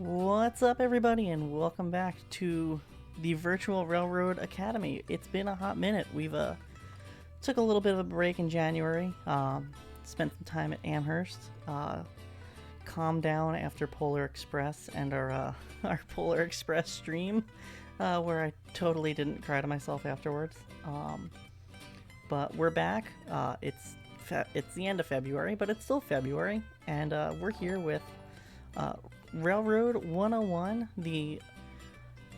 What's up, everybody, and welcome back to the Virtual Railroad Academy. It's been a hot minute. We've took a little bit of a break in January. Spent some time at Amherst. Calmed down after Polar Express and our our Polar Express stream, where I totally didn't cry to myself afterwards. But we're back. It's the end of February, but it's still February, and we're here with uh, Railroad 101.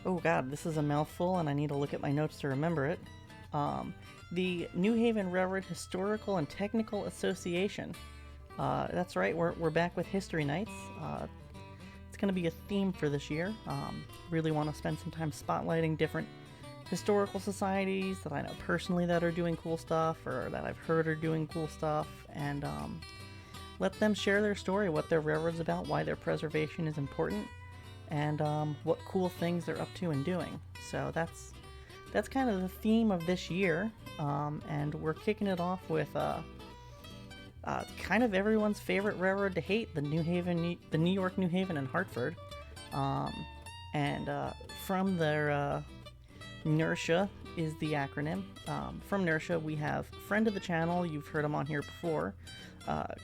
Oh god, this is a mouthful, and I need to look at my notes to remember it. Um, the New Haven Railroad Historical and Technical Association. That's right, we're back with History Nights. It's going to be a theme for this year. Really want to spend some time spotlighting different historical societies that I know personally that are doing cool stuff or that I've heard are doing cool stuff, and let them share their story, what their railroad's about, why their preservation is important, and what cool things they're up to and doing. So that's kind of the theme of this year, and we're kicking it off with kind of everyone's favorite railroad to hate, the New York, New Haven, and Hartford, and from their NERSHA is the acronym. From NERSHA, we have friend of the channel. You've heard him on here before.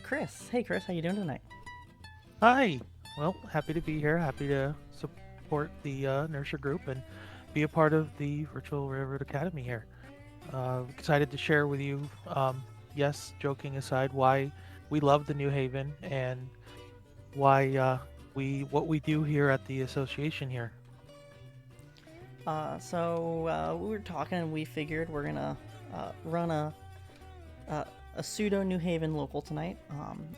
Chris. Hey, Chris. How you doing tonight? Hi. Well, happy to be here. Happy to support the Nurture group and be a part of the Virtual Railroad Academy here. Excited to share with you, yes, joking aside, why we love the New Haven and why what we do here at the association here. So we were talking, and we figured we're gonna run a, a pseudo New Haven local tonight.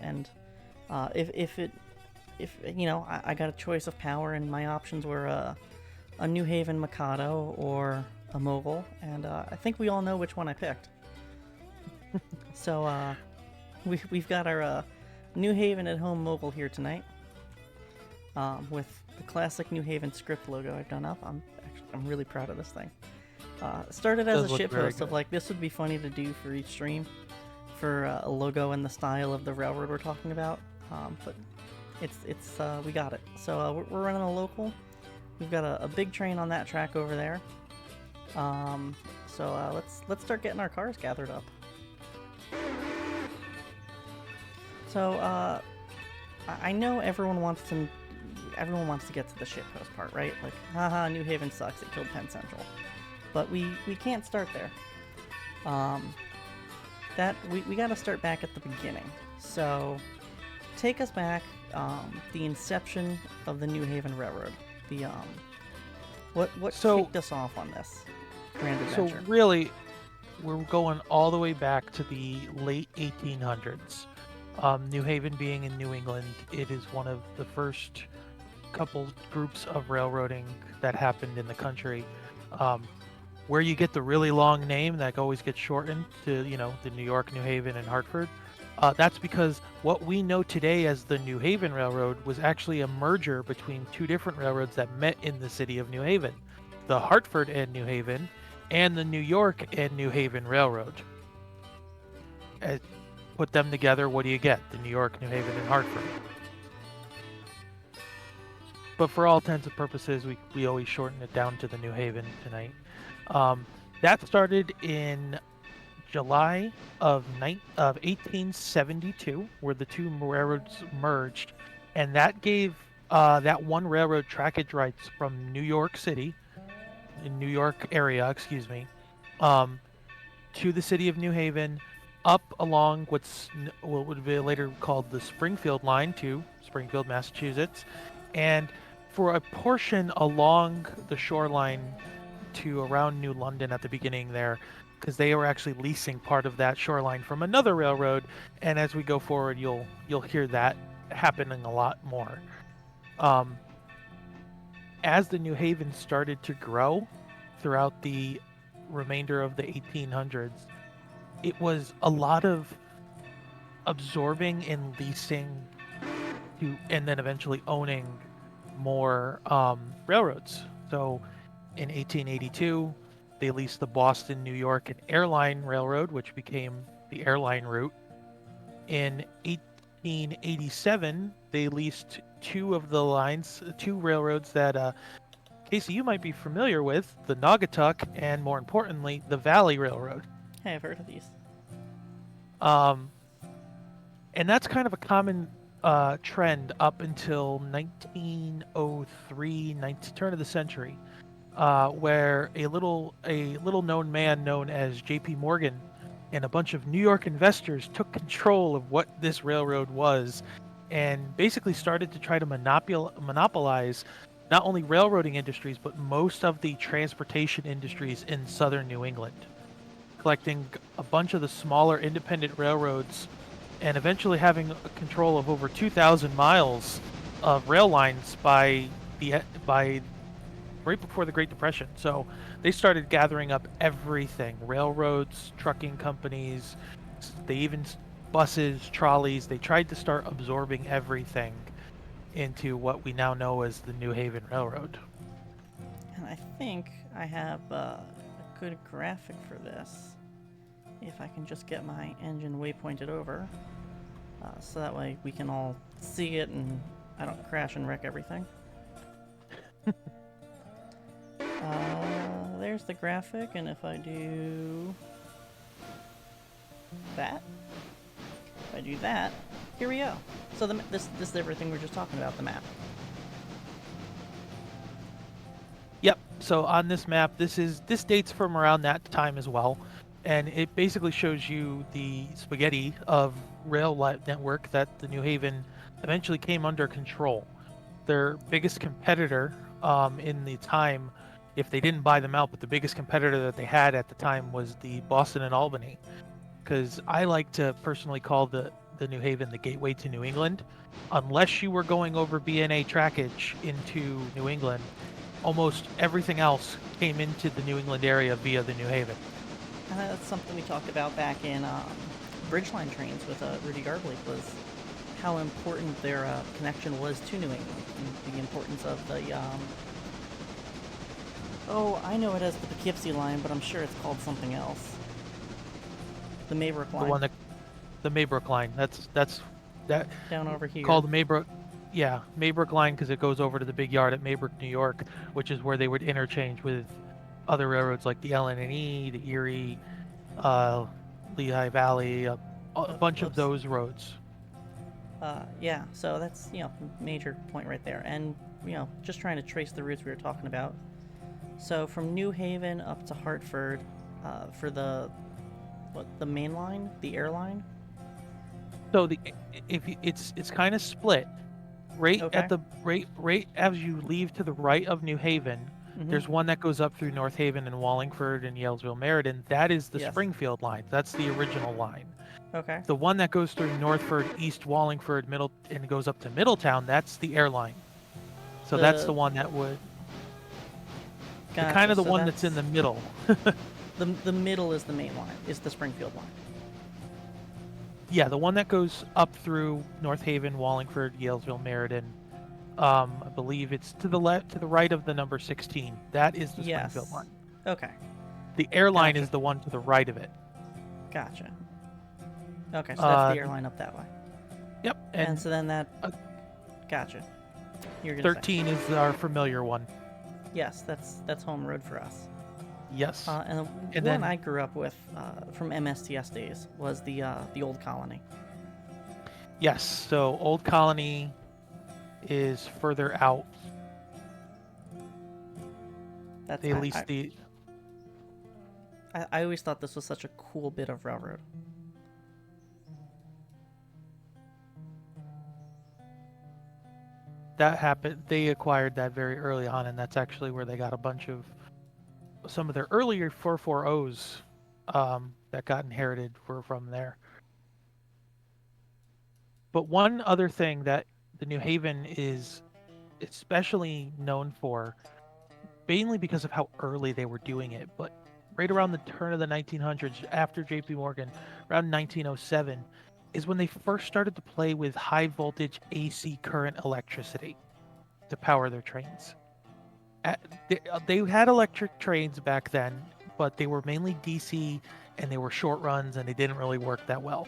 And if you know, I got a choice of power, and my options were a New Haven Mikado or a Mogul, and I think we all know which one I picked. So we've got our New Haven at home Mogul here tonight, with the classic New Haven script logo I've done up. I'm really proud of this thing. Started as Does a look very shitpost of good. like, this would be funny to do for each stream, for a logo in the style of the railroad we're talking about. But it's we got it. So we're running a local. We've got a big train on that track over there. So let's start getting our cars gathered up. So I know everyone wants to get to the shitpost part, right? Like, haha, New Haven sucks. It killed Penn Central. But we can't start there. That we got to start back at the beginning. So take us back, the inception of the New Haven Railroad. The what So, kicked us off on this grand so adventure? really, we're going all the way back to the late 1800s. New Haven being in New England, it is one of the first couple groups of railroading that happened in the country. Um, where you get the really long name that always gets shortened to, the New York, New Haven, and Hartford. That's because what we know today as the New Haven Railroad was actually a merger between two different railroads that met in the city of New Haven, the Hartford and New Haven, and the New York and New Haven Railroad. Uh, Put them together, what do you get? The New York, New Haven, and Hartford. But for all intents and purposes, we always shorten it down to the New Haven tonight. Um, that started in July of 1872, where the two railroads merged, and that gave that one railroad trackage rights from New York City, in New York area, excuse me, um, to the city of New Haven, up along what would be later called the Springfield line to Springfield, Massachusetts, and for a portion along the shoreline to around New London at the beginning there, because they were actually leasing part of that shoreline from another railroad. And as we go forward, you'll hear that happening a lot more. Um, as the New Haven started to grow throughout the remainder of the 1800s, it was a lot of absorbing and leasing to, and then eventually owning more railroads. So in 1882, they leased the Boston, New York, and Airline Railroad, which became the airline route. In 1887, they leased two of the lines, two railroads that Casey, you might be familiar with, the Naugatuck and, more importantly, the Valley Railroad. Hey, I've heard of these. Um, and that's kind of a common trend up until 1903, turn of the century, where a little known man known as J.P. Morgan and a bunch of New York investors took control of what this railroad was, and basically started to try to monopolize not only railroading industries but most of the transportation industries in southern New England, collecting a bunch of the smaller independent railroads and eventually having control of over 2,000 miles of rail lines by right before the Great Depression. So they started gathering up everything: railroads, trucking companies, they even buses, trolleys. They tried to start absorbing everything into what we now know as the New Haven Railroad. And I think I have a good graphic for this. If I can just get my engine waypointed over, so that way we can all see it and I don't crash and wreck everything. There's the graphic, and if I do that, if I do that, here we go. So this is everything we are just talking about, the map. Yep. So on this map, this dates from around that time as well, and it basically shows you the spaghetti of rail network that the New Haven eventually came under control. Their biggest competitor in the time, if they didn't buy them out, but the biggest competitor that they had at the time was the Boston and Albany, because I like to personally call the New Haven the gateway to New England. Unless you were going over BNA trackage into New England, almost everything else came into the New England area via the New Haven. That's something we talked about back in Bridgeline Trains with Rudy Garbley, was how important their connection was to New England, and the importance of the oh, I know it as the Poughkeepsie line, but I'm sure it's called something else. The Maybrook line. The Maybrook line. That's that down over here. Called Maybrook. Yeah, Maybrook line, because it goes over to the big yard at Maybrook, New York, which is where they would interchange with other railroads like the L&E, the Erie, Lehigh Valley, a bunch of those roads. Yeah, so that's, major point right there. And, just trying to trace the routes we were talking about. So from New Haven up to Hartford, for the main line, the airline. So it's kind of split. Right okay. at the right as you leave to the right of New Haven, there's one that goes up through North Haven and Wallingford and Yalesville, Meriden. That is the Springfield line. That's the original line. Okay. The one that goes through Northford, East Wallingford, and goes up to Middletown, that's the airline. So that's the one that would kind of the one that's in the middle. the middle is the main line, is the Springfield line. Yeah, the one that goes up through North Haven, Wallingford, Yalesville, Meriden. I believe it's to the left, to the right of the number 16. That is the Springfield line. Okay. The airline is the one to the right of it. Gotcha. Okay, so that's the airline up that way. Yep. And so then that... gotcha. You're gonna 13 is our familiar one. Yes, that's home road for us. Yes. And the one I grew up with from MSTS days was the Old Colony. Yes, so Old Colony is further out. That's at least I always thought this was such a cool bit of railroad. That happened. They acquired that very early on, and that's actually where they got a bunch of some of their earlier 440s that got inherited were from there. But one other thing that the New Haven is especially known for, mainly because of how early they were doing it, but right around the turn of the 1900s, after J.P. Morgan, around 1907, is when they first started to play with high voltage AC current electricity to power their trains. They had electric trains back then, but they were mainly DC and they were short runs and they didn't really work that well.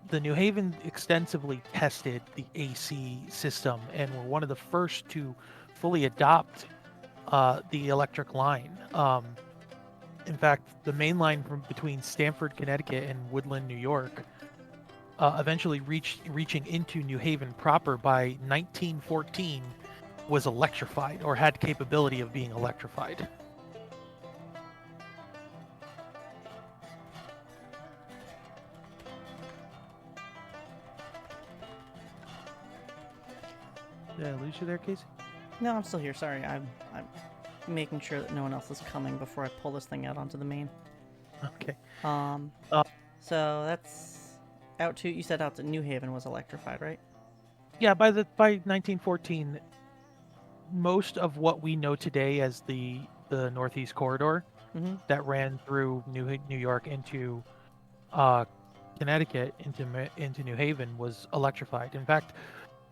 the New Haven extensively tested the AC system and were one of the first to fully adopt the electric line. In fact, the main line from between Stamford, Connecticut, and Woodland, New York, eventually reaching into New Haven proper by 1914, was electrified or had capability of being electrified. Did I lose you there, Casey? No, I'm still here. Sorry, I'm making sure that no one else is coming before I pull this thing out onto the main. Okay. Um, Uh, so that's out to, you said out to New Haven was electrified, right? yeah, by 1914, most of what we know today as the Northeast Corridor Mm-hmm. that ran through New York into uh, Connecticut into New Haven was electrified. In fact,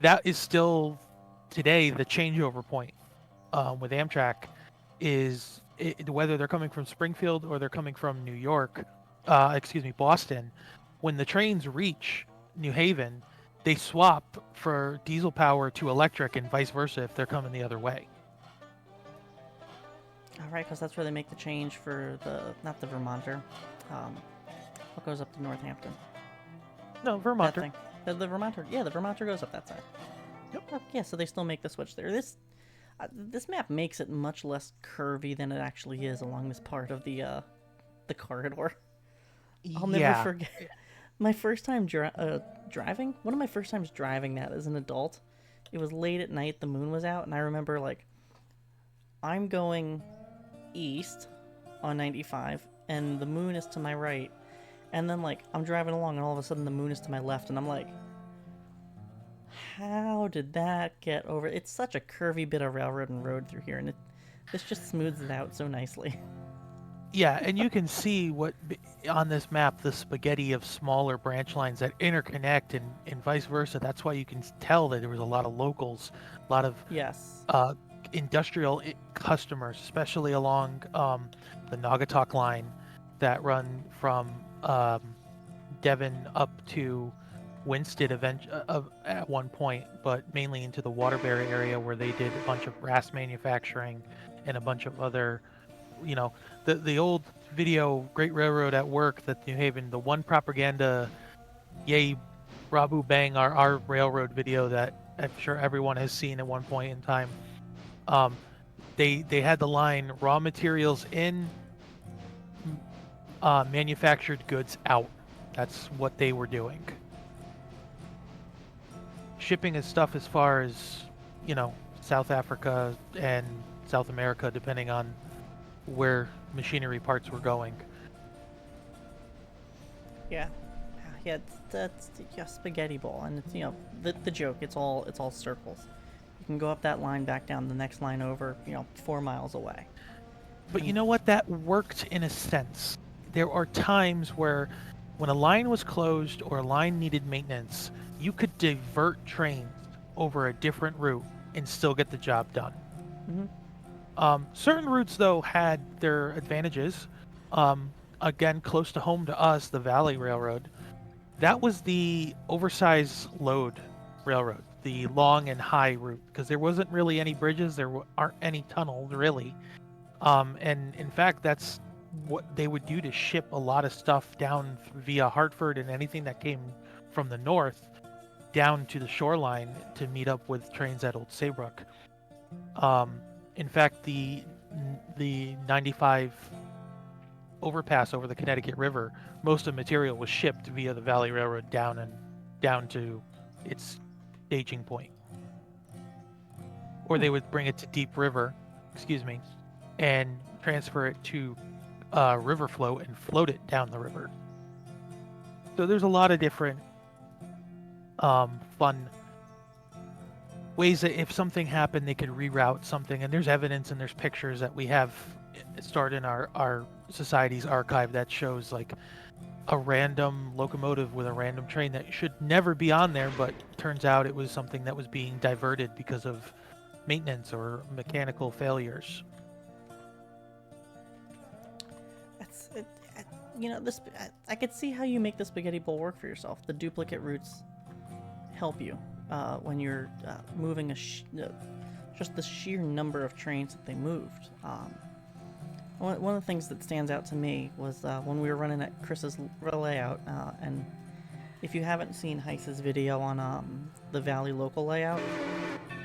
that is still today the changeover point with Amtrak is whether they're coming from Springfield or they're coming from New York, Boston. When the trains reach New Haven, they swap for diesel power to electric and vice versa if they're coming the other way. All right, because that's where they make the change for not the Vermonter. What goes up to Northampton? No, That Vermonter. thing. The Vermonter. Yeah, the Vermonter goes up that side. Yep. Oh, yeah, so they still make the switch there. This map makes it much less curvy than it actually is along this part of the corridor. I'll never forget my first time driving. One of my first times driving that as an adult. It was late at night. The moon was out, and I remember like I'm going east on 95, and the moon is to my right. And then like I'm driving along, and all of a sudden the moon is to my left, and I'm like, how did that get over? It's such a curvy bit of railroad and road through here, and this just smooths it out so nicely. Yeah, and you can see on this map the spaghetti of smaller branch lines that interconnect and vice versa. That's why you can tell that there was a lot of locals, a lot of Yes. industrial customers, especially along the Naugatuck line that run from Devon up to Winsted at one point, but mainly into the Waterbury area where they did a bunch of brass manufacturing and a bunch of other, the old video Great Railroad at Work that New Haven, the one propaganda, yay, Rabu Bang, our railroad video that I'm sure everyone has seen at one point in time. They had the line raw materials in, manufactured goods out. That's what they were doing. Shipping his stuff as far as, South Africa and South America, depending on where machinery parts were going. Yeah. Yeah, that's yeah, spaghetti bowl, and it's the joke. It's all circles. You can go up that line, back down the next line over, 4 miles away. But you know what? That worked in a sense. There are times where when a line was closed or a line needed maintenance, you could divert trains over a different route and still get the job done. Certain routes, though, had their advantages. Again, close to home to us, the Valley Railroad. That was the oversized load railroad, the long and high route, because there wasn't really any bridges, there aren't any tunnels, really. And in fact, that's what they would do to ship a lot of stuff down via Hartford and anything that came from the north down to the shoreline to meet up with trains at Old Saybrook. In fact, the 95 overpass over the Connecticut River, most of the material was shipped via the Valley Railroad down to its staging point. Or they would bring it to Deep River, and transfer it to river float and float it down the river. So there's a lot of different fun ways that if something happened, they could reroute something. And there's evidence and there's pictures that we have stored in our society's archive that shows like a random locomotive with a random train that should never be on there, but turns out it was something that was being diverted because of maintenance or mechanical failures. this I could see how you make the spaghetti bowl work for yourself. The duplicate routes help you when you're moving just the sheer number of trains that they moved. One of the things that stands out to me was when we were running at Chris's layout, and if you haven't seen Heiss's video on the Valley local layout,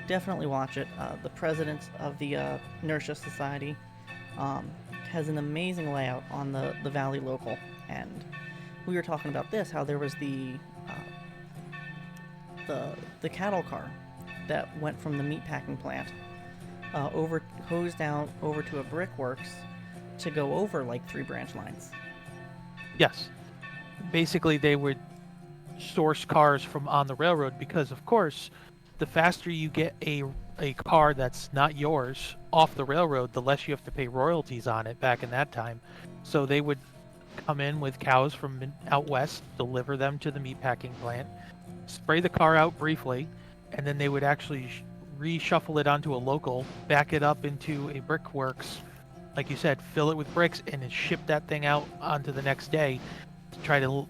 definitely watch it. The president of the Inertia Society has an amazing layout on the Valley local, and we were talking about this, how there was the cattle car that went from the meatpacking plant hosed out over to a brickworks to go over like 3 branch lines. Yes. Basically, they would source cars from on the railroad because, of course, the faster you get a car that's not yours off the railroad, the less you have to pay royalties on it back in that time. So they would come in with cows from out west, deliver them to the meatpacking plant, spray the car out briefly, and then they would actually reshuffle it onto a local, back it up into a brickworks, like you said, fill it with bricks, and then ship that thing out onto the next day to try to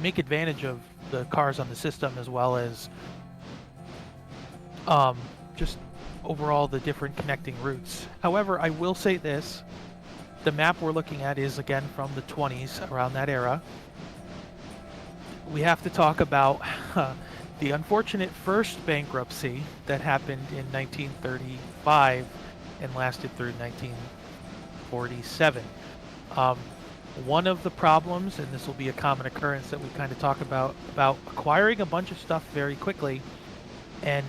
make advantage of the cars on the system, as well as just overall the different connecting routes. However, I will say this, the map we're looking at is again from the 20s, around that era. We have to talk about the unfortunate first bankruptcy that happened in 1935 and lasted through 1947. One of the problems, and this will be a common occurrence that we kind of talk about acquiring a bunch of stuff very quickly and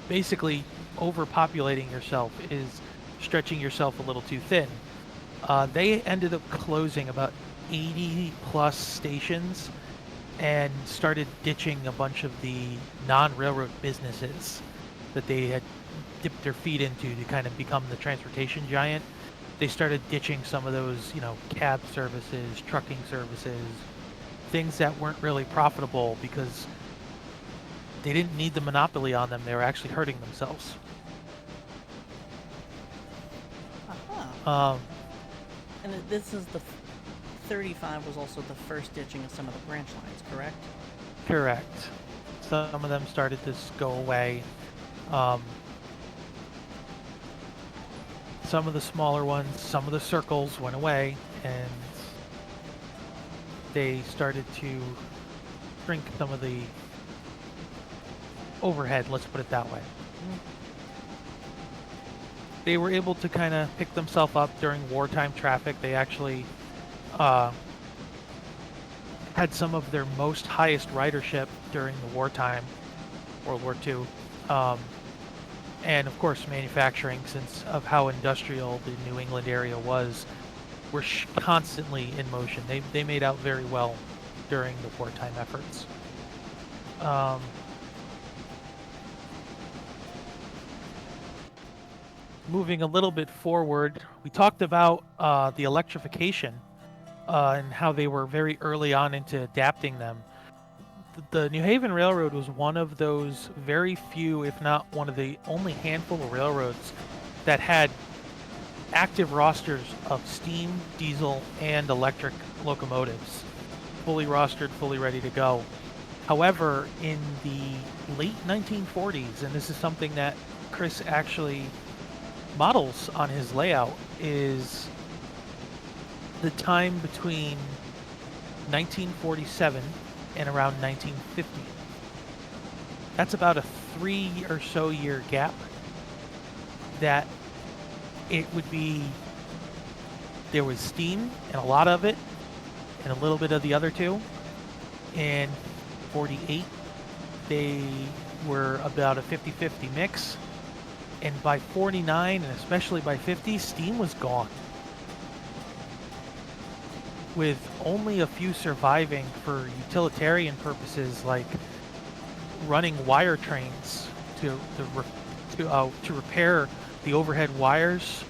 basically overpopulating yourself, is stretching yourself a little too thin. They ended up closing about 80 plus stations and started ditching a bunch of the non-railroad businesses that they had dipped their feet into to kind of become the transportation giant. They started ditching some of those, cab services, trucking services, things that weren't really profitable because they didn't need the monopoly on them. They were actually hurting themselves. Uh-huh. And this is the 35 was also the first ditching of some of the branch lines, correct? Correct. Some of them started to go away. Some of the smaller ones, some of the circles went away, and they started to shrink some of the overhead, let's put it that way. They were able to kind of pick themselves up during wartime traffic. They actually had some of their most highest ridership during the wartime, World War II. And of course manufacturing, since of how industrial the New England area was, were constantly in motion. They made out very well during the wartime efforts. Moving a little bit forward, we talked about the electrification and how they were very early on into adapting them. The New Haven Railroad was one of those very few, if not one of the only handful of railroads that had active rosters of steam, diesel, and electric locomotives, fully rostered, fully ready to go. However, in the late 1940s, and this is something that Chris actually models on his layout, is the time between 1947 and around 1950. That's about a 3 or so year gap that it would be, there was steam and a lot of it and a little bit of the other two. In 48 they were about a 50-50 mix, and by 49 and especially by 50, steam was gone, with only a few surviving for utilitarian purposes, like running wire trains to repair the overhead wires,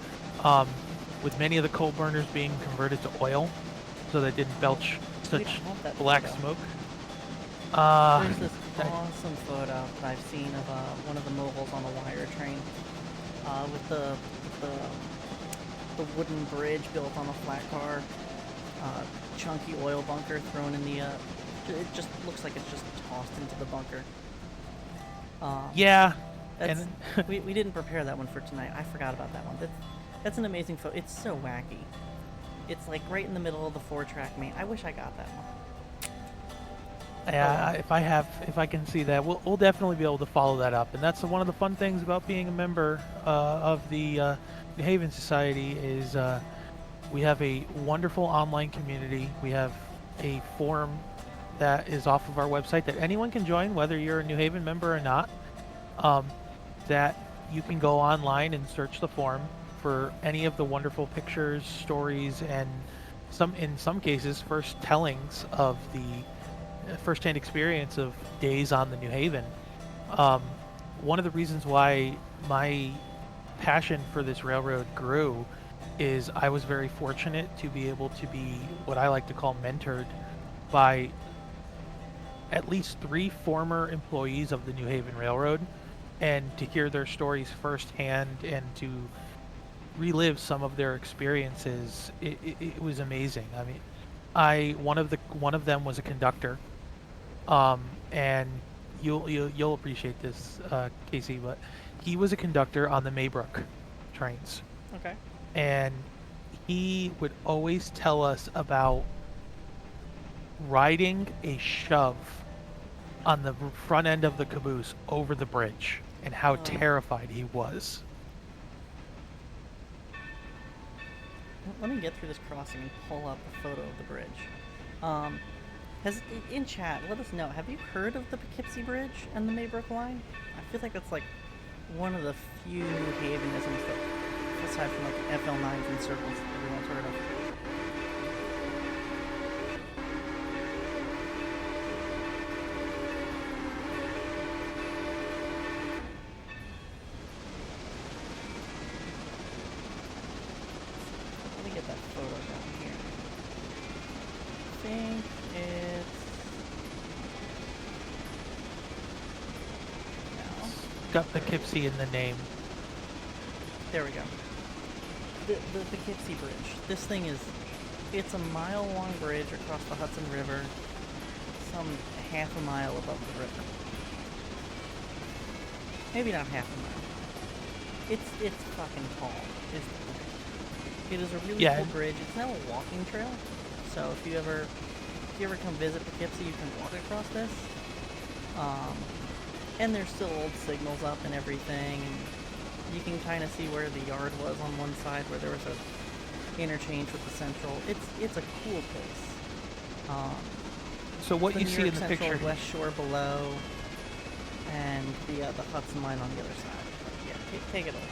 with many of the coal burners being converted to oil so they didn't belch such black smoke. There's this awesome photo that I've seen of one of the Moguls on a wire train with the wooden bridge built on a flat car. uh, chunky oil bunker thrown in the. It just looks like it's just tossed into the bunker. Um, Yeah, that's and we didn't prepare that one for tonight. I forgot about that one. That's an amazing photo. It's so wacky. It's like right in the middle of the 4-track main. I wish I got that one. yeah, if I can see that, we'll definitely be able to follow that up. And that's one of the fun things about being a member of the New Haven Society is we have a wonderful online community. We have a forum that is off of our website that anyone can join, whether you're a New Haven member or not. Um, that you can go online and search the forum for any of the wonderful pictures, stories, and in some cases, first tellings of the firsthand experience of days on the New Haven. Um, One of the reasons why my passion for this railroad grew is I was very fortunate to be able to be what I like to call mentored by at least 3 former employees of the New Haven Railroad, and to hear their stories firsthand and to relive some of their experiences, it was amazing. I mean, I one of them was a conductor, and you'll appreciate this, Casey, but he was a conductor on the Maybrook trains, Okay. and he would always tell us about riding a shove on the front end of the caboose over the bridge and how terrified he was. Let me get through this crossing and pull up a photo of the bridge. Um, has in chat, let us know. Have you heard of the Poughkeepsie Bridge and the Maybrook line? I feel like that's like one of the few New Havenisms that, aside from like FL9s and circles, everyone's heard of. Let me get that photo down here. I think it's no. Got Poughkeepsie in the name. There we go. The Poughkeepsie Bridge. This thing is, it's a mile-long bridge across the Hudson River, some half a mile above the river. Maybe not half a mile. It's fucking tall. Is the point. It is a really cool bridge. It's now a walking trail, so if you ever come visit Poughkeepsie, you can walk across this. And there's still old signals up and everything, and you can kind of see where the yard was on one side, where there was a interchange with the Central. It's a cool place. So what you see in the Central, picture, West Shore below, and the Hudson line on the other side. But yeah, take it away.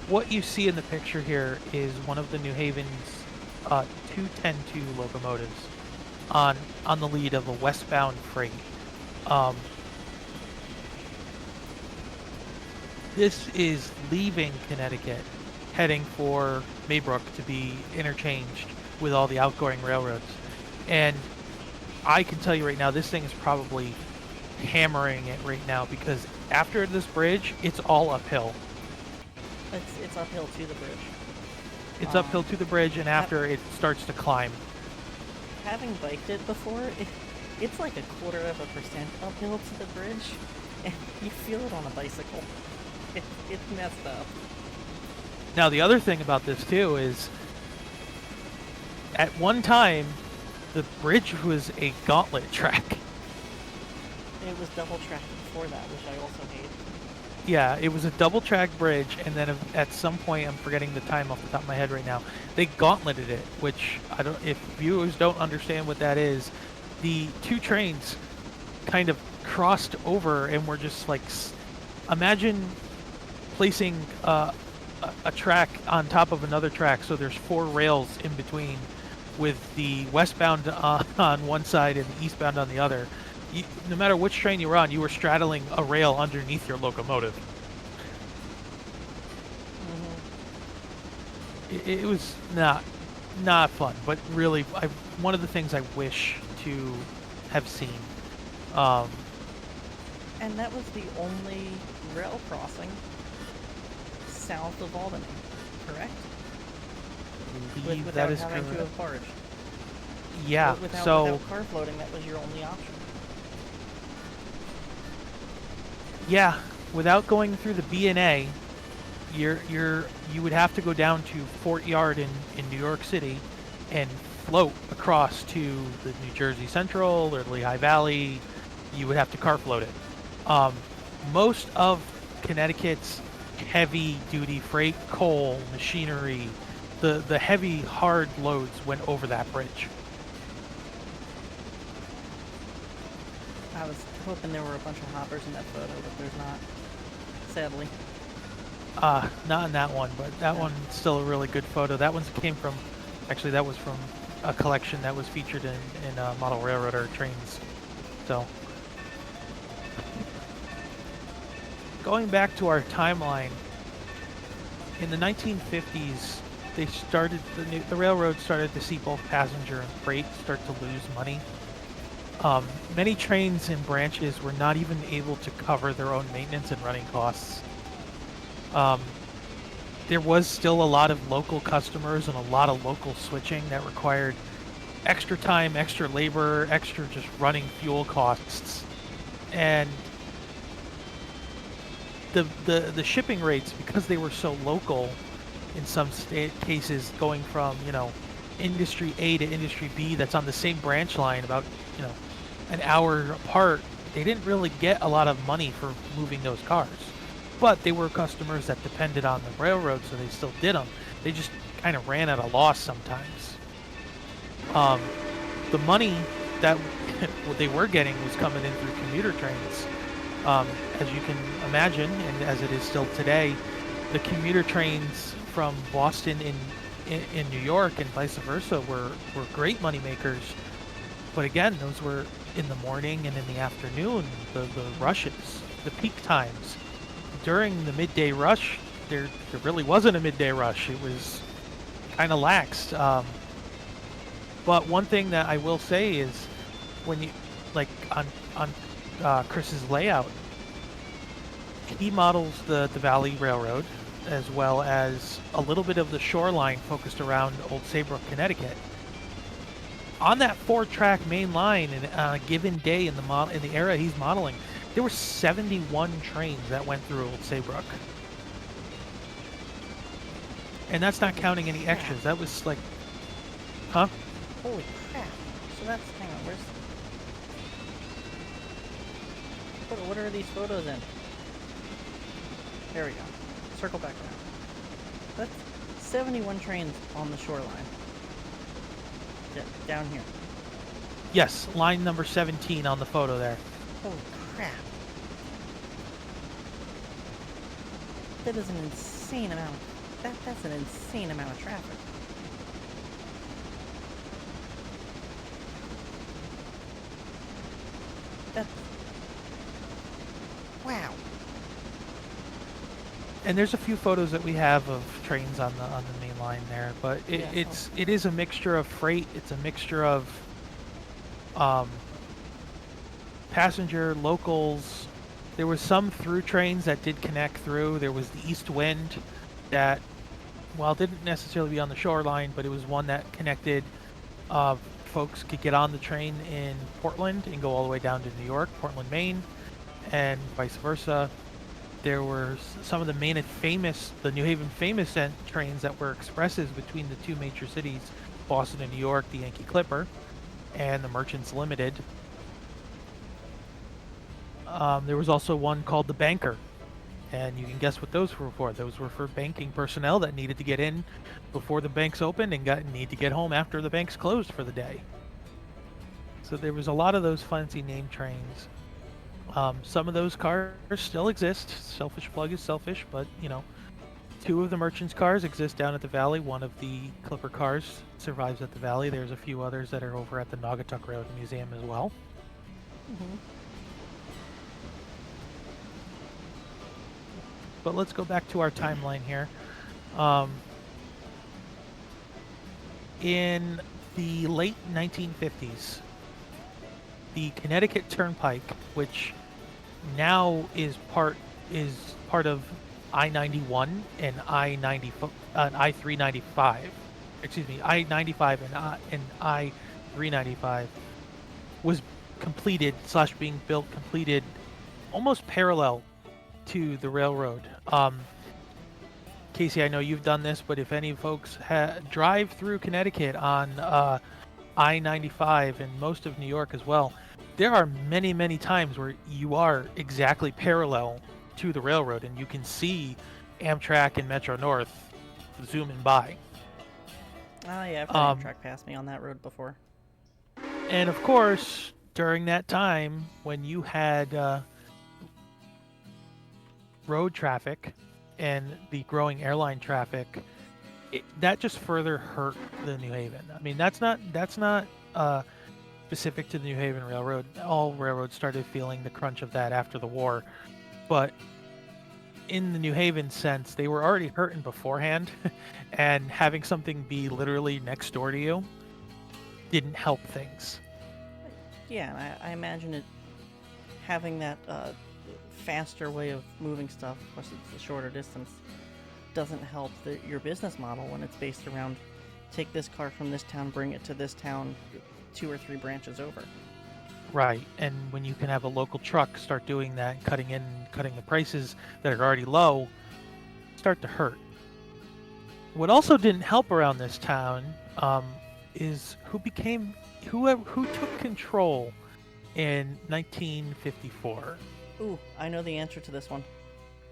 what you see in the picture here is one of the New Haven's 210-2 locomotives on the lead of a westbound freight. This is leaving Connecticut, heading for Maybrook to be interchanged with all the outgoing railroads. And I can tell you right now, this thing is probably hammering it right now, because after this bridge, it's all uphill. It's uphill to the bridge. It's uphill to the bridge, and after it starts to climb. Having biked it before, it's like 0.25% uphill to the bridge, and you feel it on a bicycle. It's messed up. Now, the other thing about this, too, is at one time, the bridge was a gauntlet track. It was double tracked before that, which I also hate. Yeah, it was a double track bridge, and then at some point, I'm forgetting the time off the top of my head right now, they gauntleted it, which I don't. If viewers don't understand what that is, the two trains kind of crossed over and were just like, imagine placing a track on top of another track, so there's 4 rails in between, with the westbound on one side and the eastbound on the other. No matter which train you were on, you were straddling a rail underneath your locomotive. Mm-hmm. It was not fun, but really, one of the things I wish to have seen. And that was the only rail crossing south of Albany, correct? Believe Without that is having correct. to have barged. Yeah, Without car floating, that was your only option. yeah, without going through the B&A, you would have to go down to Fort Yard in New York City and float across to the New Jersey Central or Lehigh Valley. You would have to car float it. Um, most of Connecticut's heavy duty freight, coal, machinery, the heavy hard loads went over that bridge. I was hoping there were a bunch of hoppers in that photo, but there's not. Sadly. Not in that one, but that one's still a really good photo. That that was from a collection that was featured in Model Railroader trains. So, going back to our timeline, in the 1950s, the railroad started to see both passenger and freight start to lose money. Many trains and branches were not even able to cover their own maintenance and running costs. There was still a lot of local customers and a lot of local switching that required extra time, extra labor, extra just running fuel costs. And the shipping rates, because they were so local in some cases, going from, industry A to industry B that's on the same branch line about, an hour apart, they didn't really get a lot of money for moving those cars. But they were customers that depended on the railroad, so they still did them. They just kind of ran at a loss sometimes. The money that what they were getting was coming in through commuter trains. As you can imagine, and as it is still today, the commuter trains from Boston in New York and vice versa were great money makers. But again, those were in the morning and in the afternoon, the rushes, the peak times. During the midday rush, there really wasn't a midday rush. It was kind of laxed. But one thing that I will say is, when you on Chris's layout, he models the Valley Railroad as well as a little bit of the shoreline focused around Old Saybrook, Connecticut. On that 4-track main line, on a given day in the era he's modeling, there were 71 trains that went through Old Saybrook. And that's not counting any extras. That was like... Huh? Holy crap. So that's... Hang on, what are these photos in? There we go. Circle back around. That's 71 trains on the shoreline. Down here. Yes, line number 17 on the photo there. Holy crap. That is an insane amount. That's an insane amount of traffic. That's... Wow. And there's a few photos that we have of trains on the main line there, but it is a mixture of freight. It's a mixture of passenger, locals. There was some through trains that did connect through. There was the East Wind that, well, didn't necessarily be on the shoreline, but it was one that connected. Folks could get on the train in Portland and go all the way down to New York, Portland, Maine, and vice versa. There were some of the the New Haven famous trains that were expresses between the two major cities, Boston and New York, the Yankee Clipper, and the Merchants Limited. There was also one called the Banker, and you can guess what those were for. Those were for banking personnel that needed to get in before the banks opened and need to get home after the banks closed for the day. So there was a lot of those fancy name trains. Some of those cars still exist. Selfish plug is selfish, but, 2 of the Merchants cars exist down at the Valley. One of the Clipper cars survives at the Valley. There's a few others that are over at the Naugatuck Road Museum as well. Mm-hmm. But let's go back to our timeline here. In the late 1950s, the Connecticut Turnpike, which now is part of I-91 and I-395. Excuse me, I-95 and 395 was being built completed almost parallel to the railroad. Casey, I know you've done this, but if any folks drive through Connecticut on I-95 and most of New York as well, there are many, many times where you are exactly parallel to the railroad, and you can see Amtrak and Metro North zooming by. Oh yeah, I've had Amtrak pass me on that road before. And of course, during that time when you had road traffic and the growing airline traffic, that just further hurt the New Haven. I mean, that's not specific to the New Haven Railroad. All railroads started feeling the crunch of that after the war, but in the New Haven sense, they were already hurting beforehand, and having something be literally next door to you didn't help things. Yeah, and I imagine it having that faster way of moving stuff, plus it's a shorter distance, doesn't help your business model when it's based around take this car from this town, bring it to this town 2 or 3 branches over. Right, and when you can have a local truck start doing that, cutting the prices that are already low, start to hurt. What also didn't help around this town is who took control in 1954. Ooh, I know the answer to this one.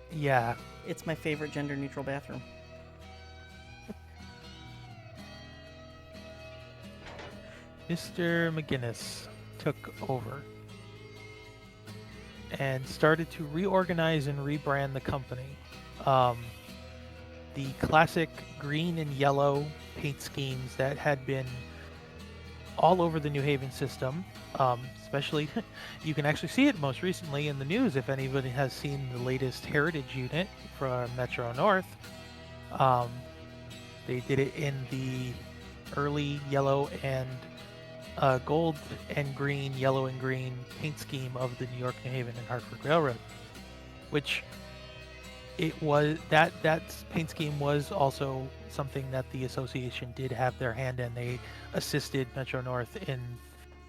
Yeah. It's my favorite gender-neutral bathroom. Mr. McGinnis took over and started to reorganize and rebrand the company. The classic green and yellow paint schemes that had been all over the New Haven system, especially you can actually see it most recently in the news if anybody has seen the latest heritage unit from Metro North. They did it in the early yellow and gold and green, yellow and green paint scheme of the New York, New Haven, and Hartford Railroad, which it was that paint scheme was also something that the association did have their hand in. They assisted Metro North in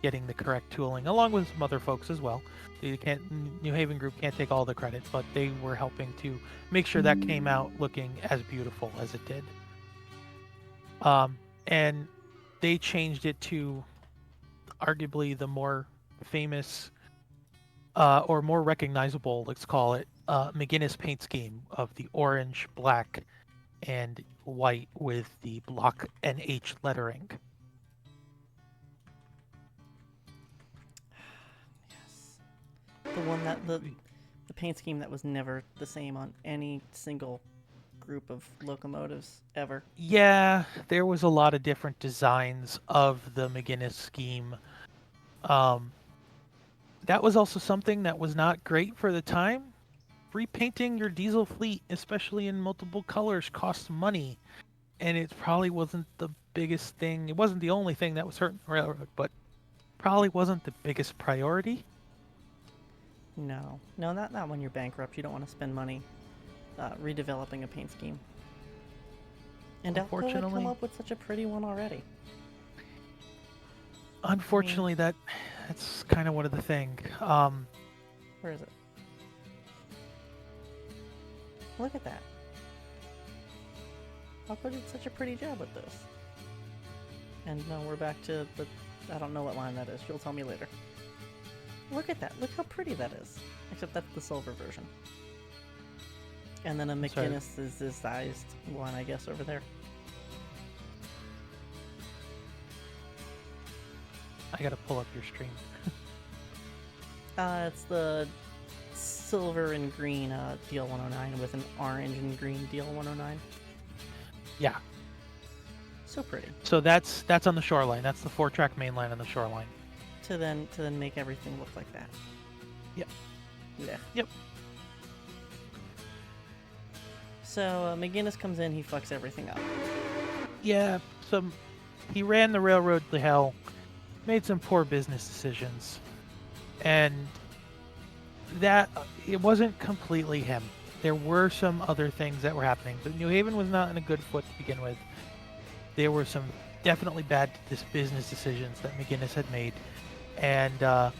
getting the correct tooling, along with some other folks as well. New Haven Group can't take all the credit, but they were helping to make sure that came out looking as beautiful as it did. And they changed it to arguably the more famous or more recognizable, let's call it, McGinnis paint scheme of the orange, black, and white with the block and H lettering. Yes. The one that the paint scheme that was never the same on any single group of locomotives ever. Yeah, there was a lot of different designs of the McGinnis scheme. That was also something that was not great for the time. Repainting your diesel fleet, especially in multiple colors, costs money, and it probably wasn't the biggest thing. It wasn't the only thing that was hurting the railroad, but probably wasn't the biggest priority. No, not when you're bankrupt. You don't want to spend money redeveloping a paint scheme. And Elko had come up with such a pretty one already. Unfortunately, that's kind of one of the thing. Where is it? Look at that. Elko did such a pretty job with this. And no, we're back to the... I don't know what line that is. You'll tell me later. Look at that. Look how pretty that is. Except that's the silver version. And then a McGinnis is the sized one, I guess, over there. I gotta pull up your stream. It's the silver and green DL 109 with an orange and green DL 109. Yeah. So pretty. So that's on the shoreline. That's the 4-track main line on the shoreline. To then make everything look like that. Yep. Yeah. Yep. So McGinnis comes in, he fucks everything up. Yeah. He ran the railroad to hell, made some poor business decisions, and that it wasn't completely him. There were some other things that were happening, but New Haven was not in a good foot to begin with. There were some definitely bad business decisions that McGinnis had made, and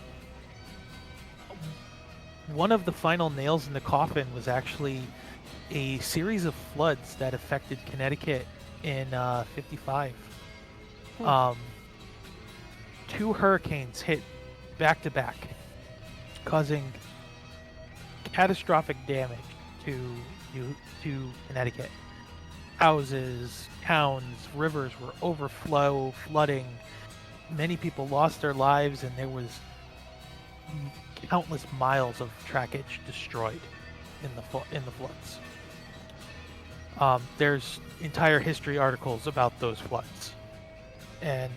one of the final nails in the coffin was actually a series of floods that affected Connecticut in '55. Hmm. Um, two hurricanes hit back to back, causing catastrophic damage to to Connecticut. Houses, towns, rivers were flooding. Many people lost their lives, and there was countless miles of trackage destroyed in the floods. There's entire history articles about those floods and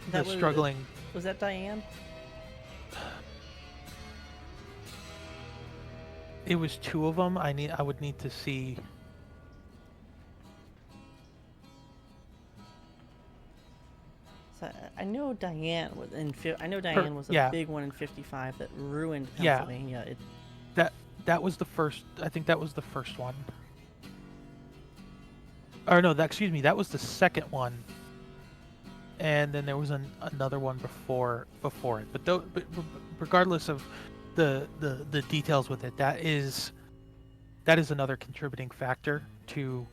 the That was struggling. was that Diane? It was two of them. I would need to see. So I know Diane was I know Diane was a Yeah, big one in '55 that ruined yeah. Pennsylvania. That was the first. I think that was the first one. Or no, excuse me. That was the second one. And then there was another one before it. But regardless of the details with it, that is another contributing factor to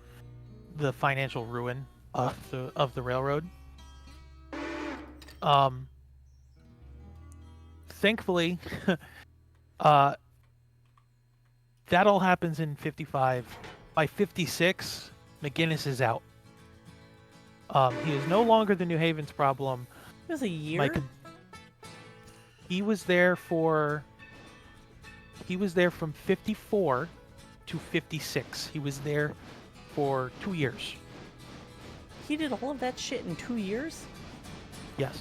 the financial ruin of the railroad. Thankfully, uh, that all happens in '55. By '56, McGinnis is out. He is no longer the New Haven's problem. It was a year. He was there from '54 to '56. He was there for 2 years. He did all of that shit in 2 years? Yes.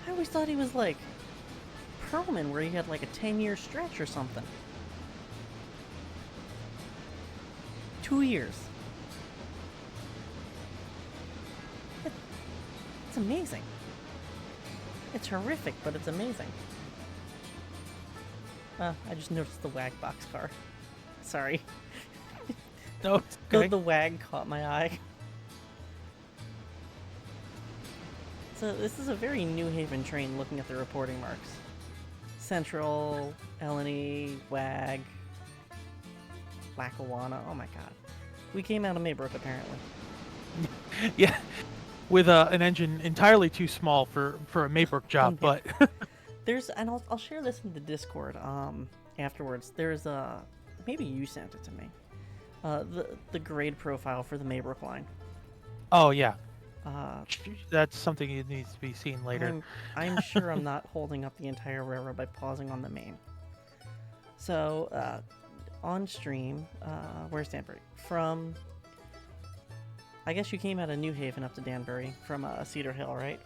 I always thought he was like Perlman, where he had like a 10-year stretch or something. 2 years. It's amazing. It's horrific, but it's amazing. I just noticed the WAG boxcar. Sorry. No, it's okay. The WAG caught my eye. So this is a very New Haven train looking at the reporting marks. Central, LNE, WAG, Lackawanna. Oh my god. We came out of Maybrook apparently. Yeah, with an engine entirely too small for a Maybrook job, but There's, and I'll share this in the Discord afterwards. There's maybe you sent it to me. The grade profile for the Maybrook line. oh yeah, Uh, that's something that needs to be seen later. I'm sure I'm not holding up the entire railroad by pausing on the main. So on stream, where's Danbury? From, I guess you came out of New Haven up to Danbury from Cedar Hill, right?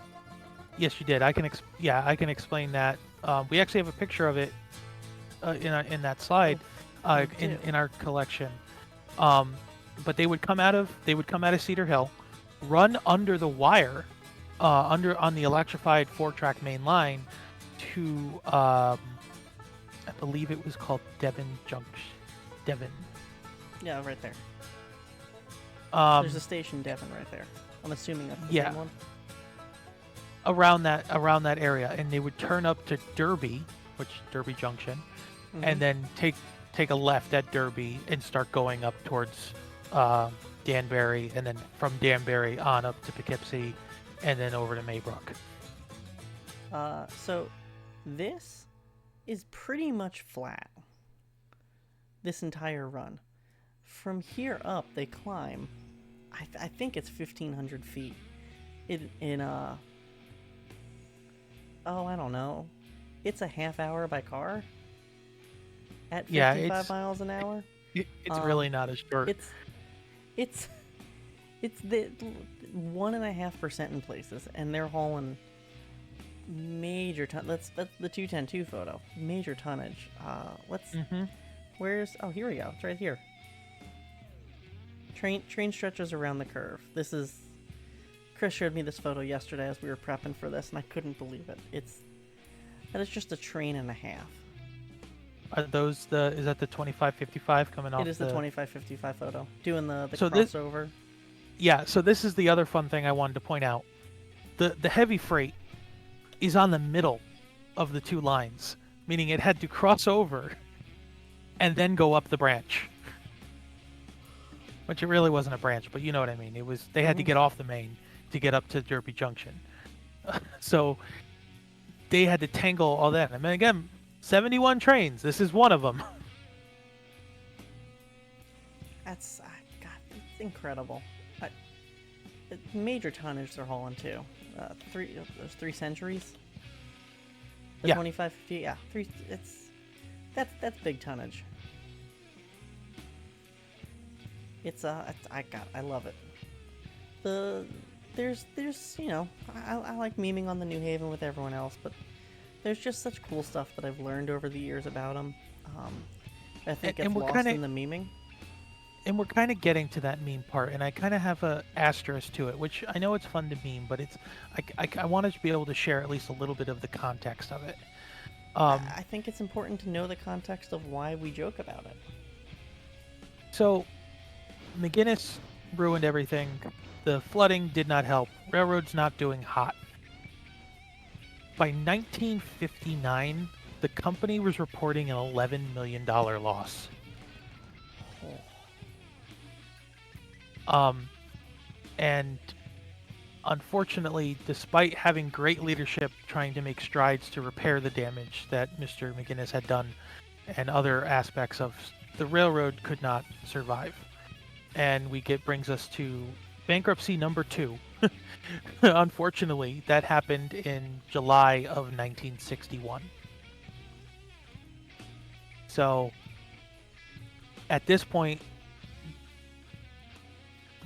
Yes, you did. I can explain that. We actually have a picture of it in that slide in our collection. But they would come out of Cedar Hill, run under the wire, on the electrified 4-track main line to I believe it was called Devon Junction. Devon. Yeah, right there. There's a station Devon right there. I'm assuming that's the same one. Around that area, and they would turn up to Derby Junction, and then take a left at Derby and start going up towards Danbury, and then from Danbury on up to Poughkeepsie, and then over to Maybrook. So this is pretty much flat. This entire run. From here up, they climb. I think it's 1,500 feet. Oh, I don't know. It's a half hour by car at 55 miles an hour. It's really not as short. It's the 1.5% in places, and they're hauling major ton. That's the 210-2 photo. Major tonnage. Where's? Oh, here we go. It's right here. Train stretches around the curve. This is. Chris showed me this photo yesterday as we were prepping for this, and I couldn't believe it. That is just a train and a half. Are those is that the 2555 coming off? It is the 2555 photo. Doing the so crossover. Yeah, so this is the other fun thing I wanted to point out. The heavy freight is on the middle of the two lines, meaning it had to cross over and then go up the branch. Which it really wasn't a branch, but you know what I mean. It was they had to get off the main to get up to Derby Junction. So they had to tangle all that. I mean, again, 71 trains. This is one of them. That's God, it's incredible. Major tonnage they're hauling too. Those 3 centuries. The Yeah. 2550, yeah, three. That's big tonnage. I love it. There's I like memeing on the New Haven with everyone else, but there's just such cool stuff that I've learned over the years about them. I think And it's we're lost kinda- in the meming. And we're kind of getting to that meme part, and I kind of have a asterisk to it, which I know it's fun to meme, but I wanted to be able to share at least a little bit of the context of it. I think it's important to know the context of why we joke about it. So, McGinnis ruined everything. The flooding did not help. Railroad's not doing hot. By 1959, the company was reporting an $11 million loss. And unfortunately, despite having great leadership trying to make strides to repair the damage that Mr. McGinnis had done and other aspects of the railroad could not survive. And brings us to bankruptcy number 2. Unfortunately, that happened in July of 1961. So, at this point,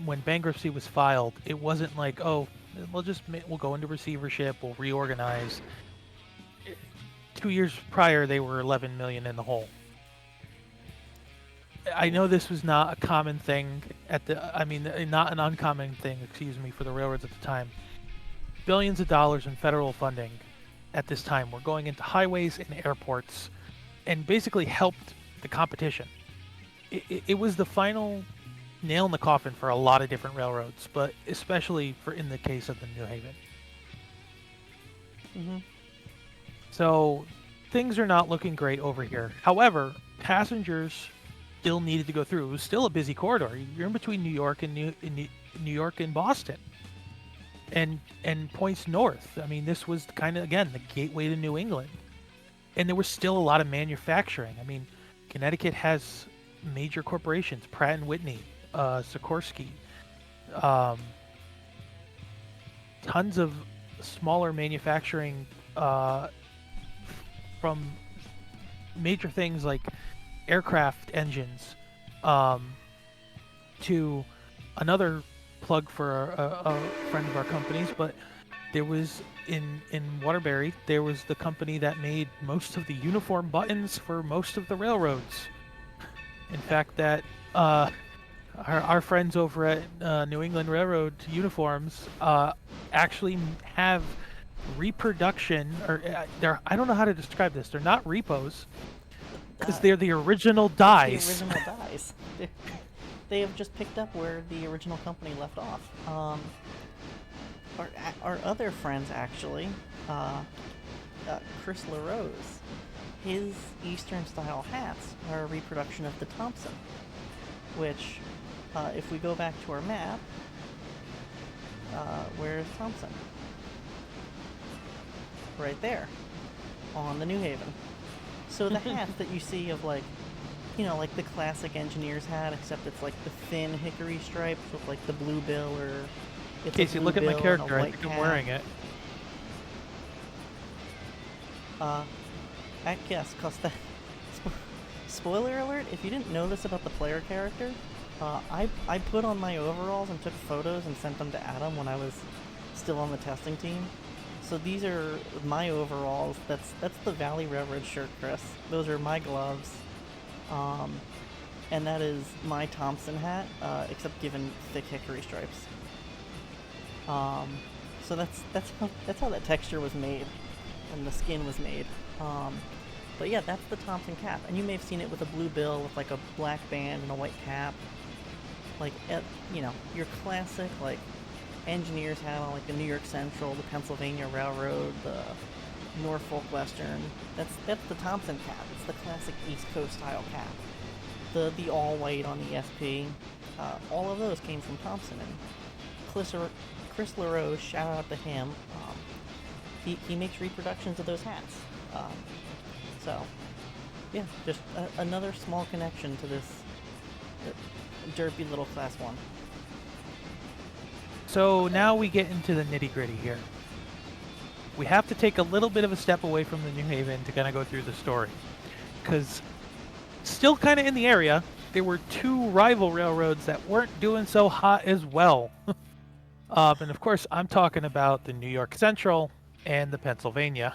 when bankruptcy was filed, it wasn't like, oh, we'll go into receivership, we'll reorganize. 2 years prior, they were 11 million in the hole. I know this was not a common thing not an uncommon thing, for the railroads at the time. Billions of dollars in federal funding at this time were going into highways and airports and basically helped the competition. It was the final nail in the coffin for a lot of different railroads, but especially in the case of the New Haven. Mm-hmm. So things are not looking great over here. However, passengers still needed to go through. It was still a busy corridor. You're in between New York and New York and Boston, and points north. I mean, this was kind of, again, the gateway to New England, and there was still a lot of manufacturing. I mean, Connecticut has major corporations: Pratt and Whitney, Sikorsky, tons of smaller manufacturing from major things like aircraft engines, to another plug for a friend of our company's, but there was in Waterbury, there was the company that made most of the uniform buttons for most of the railroads. In fact, that our friends over at New England Railroad Uniforms actually have reproduction, or I don't know how to describe this. They're not repos, because they're the original dies. The original dies. They have just picked up where the original company left off. Our other friends, actually, Chris LaRose, his Eastern style hats are a reproduction of the Thompson, which, if we go back to our map, where's Thompson? Right there, on the New Haven. So the hats that you see of, like, like the classic engineer's hat, except it's like the thin hickory stripes with like the blue bill, or it's Casey, look at my character. I think I'm wearing it. Yes, cause that. Spoiler alert! If you didn't know this about the player character, I put on my overalls and took photos and sent them to Adam when I was still on the testing team. So these are my overalls. That's the Valley Railroad shirt, Chris. Those are my gloves. And that is my Thompson hat, except given thick hickory stripes. So that's how that texture was made, and the skin was made. But yeah, that's the Thompson cap, and you may have seen it with a blue bill with like a black band and a white cap. like your classic like engineers had on like the New York Central, the Pennsylvania Railroad, the Norfolk Western. That's the Thompson cap. It's the classic East Coast style cap. The all white on the SP. All of those came from Thompson, and Chris LaRose, shout out to him. He makes reproductions of those hats. So yeah, just another small connection to this derpy little class 1. So now we get into the nitty-gritty here. We have to take a little bit of a step away from the New Haven to kind of go through the story. Because still kind of in the area, there were 2 rival railroads that weren't doing so hot as well. And of course, I'm talking about the New York Central and the Pennsylvania.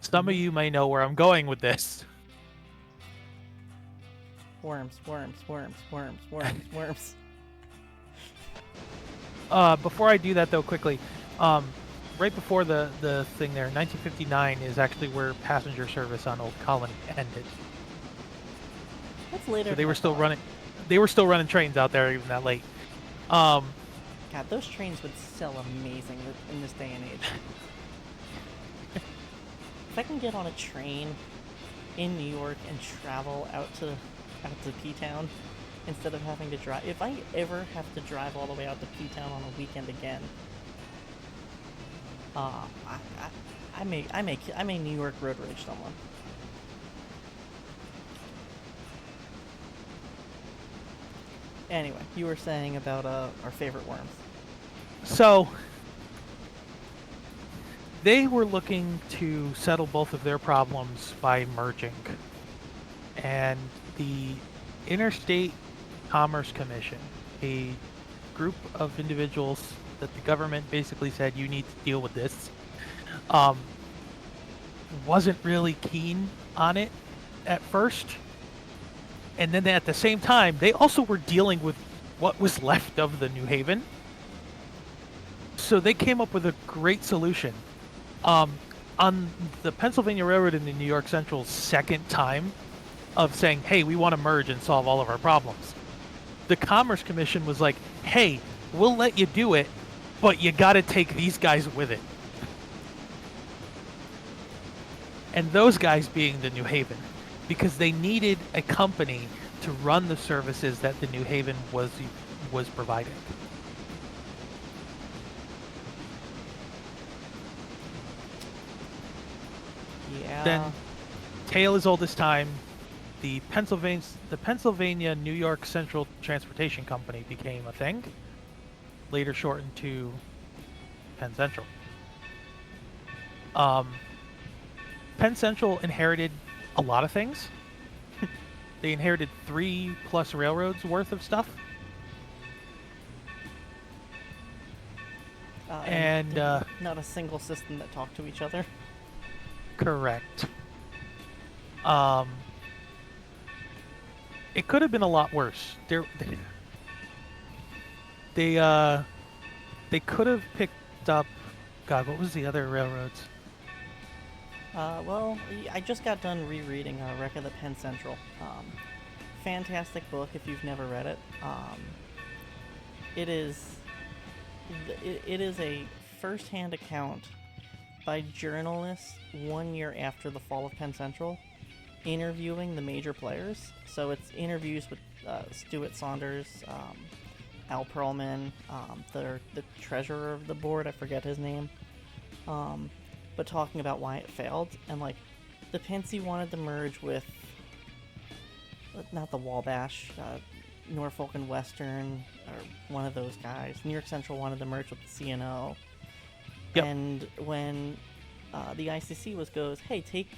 Some of you may know where I'm going with this. Worms. Before I do that, though, quickly, right before the thing there, 1959 is actually where passenger service on Old Colony ended. That's later. So they were still running. They were still running trains out there even that late. God, those trains would sell amazing in this day and age. If I can get on a train in New York and travel out to P-Town instead of having to drive, if I ever have to drive all the way out to P-Town on a weekend again, I may New York road rage someone. Anyway, you were saying about our favorite worms. So they were looking to settle both of their problems by merging, and the Interstate Commerce Commission, a group of individuals that the government basically said you need to deal with this, wasn't really keen on it at first. And then at the same time, they also were dealing with what was left of the New Haven. So they came up with a great solution. On the Pennsylvania Railroad and the New York Central's second time of saying, hey, we want to merge and solve all of our problems, the Commerce Commission was like, hey, we'll let you do it, but you got to take these guys with it. And those guys being the New Haven, because they needed a company to run the services that the New Haven was providing. Yeah. Then, tale as old as time, the Pennsylvania New York Central Transportation Company became a thing, later shortened to Penn Central. Penn Central inherited a lot of things. They inherited 3+ railroads worth of stuff. And not a single system that talked to each other. Correct. It could have been a lot worse. They could have picked up. God, what was the other railroads? Well, I just got done rereading Wreck of the Penn Central. Fantastic book if you've never read it. It is a first-hand account by journalists 1 year after the fall of Penn Central, interviewing the major players. So it's interviews with Stuart Saunders, Al Pearlman, the treasurer of the board, I forget his name, but talking about why it failed. And like, the Pensy wanted to merge with, not the Wabash, Norfolk and Western, or one of those guys. New York Central wanted to merge with the CNO. Yep. And when the ICC goes, hey, take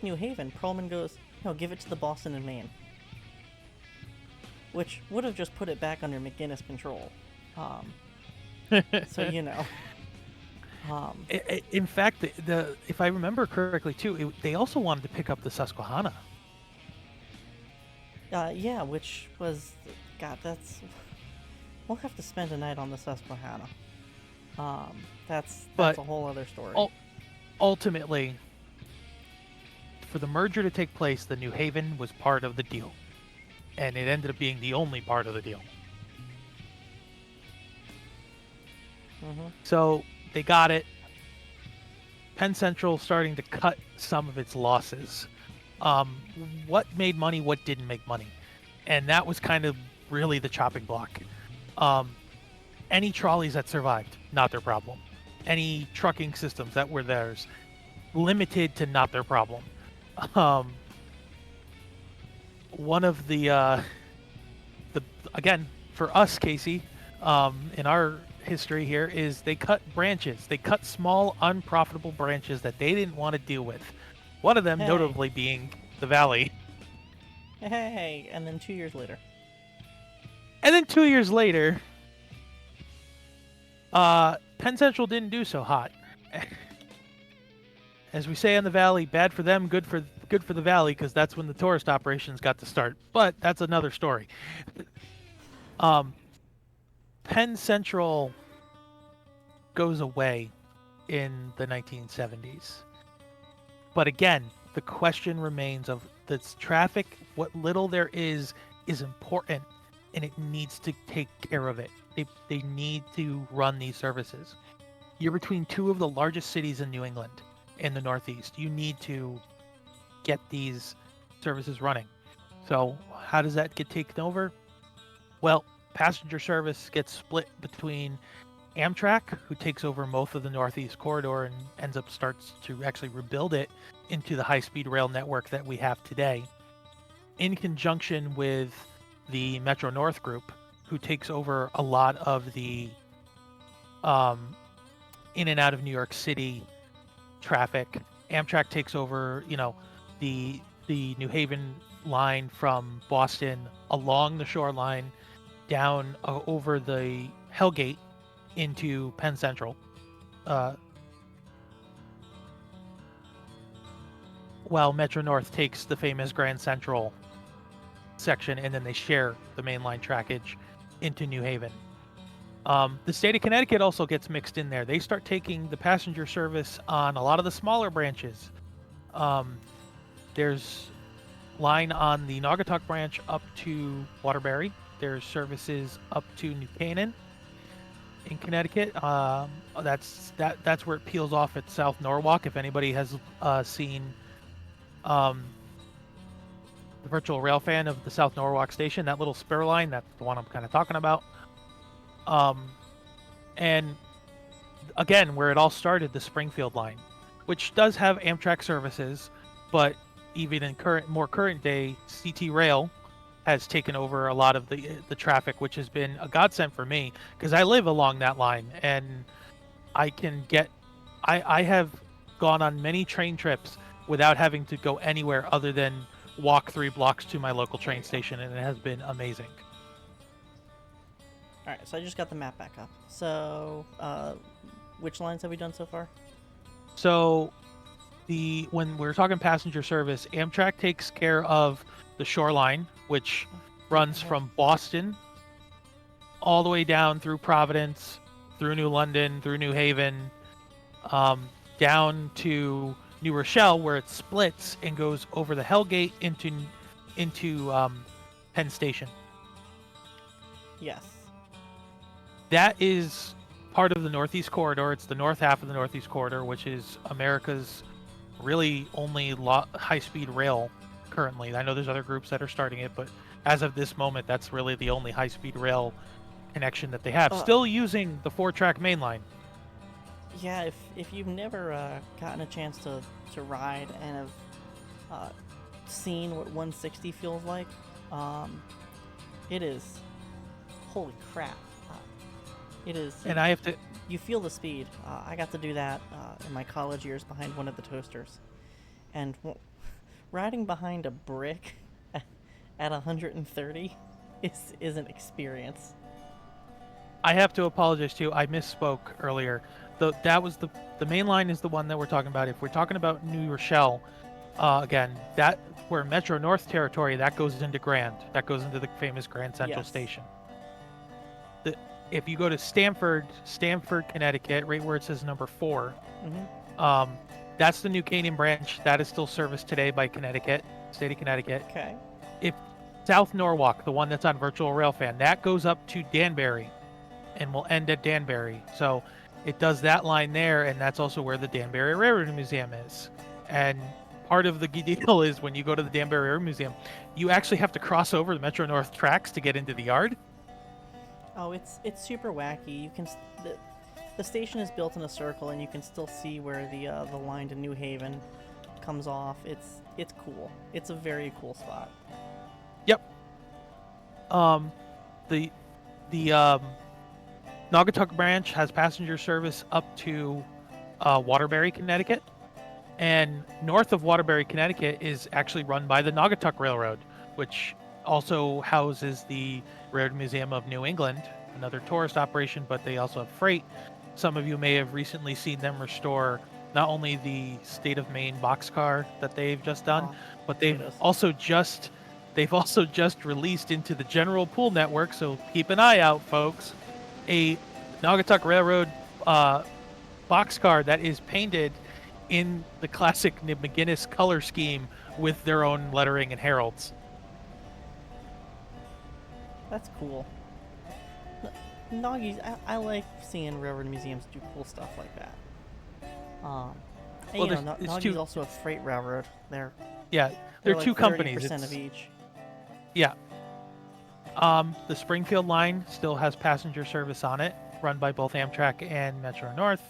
New Haven, Pearlman goes, no, give it to the Boston and Maine, which would have just put it back under McGuinness control. So you know. In fact, if I remember correctly too, they also wanted to pick up the Susquehanna. Yeah, which was, God, we'll have to spend a night on the Susquehanna. That's a whole other story. Ultimately, for the merger to take place, the New Haven was part of the deal, and it ended up being the only part of the deal. So they got it. Penn Central starting to cut some of its losses. What made money, what didn't make money, and that was kind of really the chopping block. Any trolleys that survived, not their problem. Any trucking systems that were theirs, limited to not their problem. One of the again for us, Casey, in our history here is they cut branches. They cut small, unprofitable branches that they didn't want to deal with. One of them, notably, being the Valley. Hey, and then 2 years later. And then 2 years later, Penn Central didn't do so hot. As we say in the Valley, bad for them, good for the Valley, because that's when the tourist operations got to start. But that's another story. Penn Central goes away in the 1970s. But again, the question remains of this traffic, what little there is important, and it needs to take care of it. They need to run these services. You're between two of the largest cities in New England, in the Northeast. You need to get these services running. So how does that get taken over? Well, passenger service gets split between Amtrak, who takes over most of the Northeast corridor and starts to actually rebuild it into the high-speed rail network that we have today, in conjunction with the Metro North group, who takes over a lot of the in and out of New York City traffic. Amtrak takes over, the New Haven line from Boston along the shoreline down over the Hellgate into Penn Central. While Metro North takes the famous Grand Central section, and then they share the mainline trackage into New Haven. The state of Connecticut also gets mixed in there. They start taking the passenger service on a lot of the smaller branches. There's line on the Naugatuck branch up to Waterbury. There's services up to New Canaan in Connecticut. That's where it peels off at South Norwalk. If anybody has seen the virtual rail fan of the South Norwalk station, that little spur line, that's the one I'm kind of talking about. And again, where it all started, the Springfield line, which does have Amtrak services, but even in more current day, CT Rail has taken over a lot of the traffic, which has been a godsend for me because I live along that line, and I have gone on many train trips without having to go anywhere other than walk 3 blocks to my local train station, and it has been amazing. All right, so I just got the map back up. So, which lines have we done so far? So, when we're talking passenger service, Amtrak takes care of the shoreline, which runs from Boston all the way down through Providence, through New London, through New Haven, down to New Rochelle, where it splits and goes over the Hellgate into Penn Station. Yes. That is part of the Northeast Corridor. It's the north half of the Northeast Corridor, which is America's really only high-speed rail currently. I know there's other groups that are starting it, but as of this moment, that's really the only high-speed rail connection that they have. Still using the 4-track main line. Yeah, if you've never gotten a chance to ride and have seen what 160 feels like, it is, holy crap. It is. And I have to. You feel the speed. I got to do that in my college years behind one of the toasters, and riding behind a brick at 130 is an experience. I have to apologize too. I misspoke earlier. That was the main line is the one that we're talking about. If we're talking about New Rochelle, again, that where Metro North territory, that goes into Grand. That goes into the famous Grand Central Station. If you go to Stamford, Connecticut, right where it says number 4, That's the New Canaan branch. That is still serviced today by Connecticut, state of Connecticut. Okay. If South Norwalk, the one that's on Virtual Railfan, that goes up to Danbury and will end at Danbury. So it does that line there, and that's also where the Danbury Railroad Museum is. And part of the deal is when you go to the Danbury Railroad Museum, you actually have to cross over the Metro North tracks to get into the yard. Oh, it's super wacky. You can the station is built in a circle, and you can still see where the line to New Haven comes off. It's cool. It's a very cool spot. Yep. The Naugatuck branch has passenger service up to Waterbury, Connecticut, and north of Waterbury, Connecticut is actually run by the Naugatuck Railroad, which also houses the Railroad Museum of New England, another tourist operation, but they also have freight. Some of you may have recently seen them restore not only the state of Maine boxcar that they've just done, but they've also just released into the general pool network, so keep an eye out, folks, a Naugatuck Railroad boxcar that is painted in the classic McGinnis color scheme with their own lettering and heralds. That's cool. Noggies, I like seeing railroad museums do cool stuff like that. Well, Noggies also a freight railroad. They're two like companies. 30% of each. Yeah. The Springfield line still has passenger service on it, run by both Amtrak and Metro North.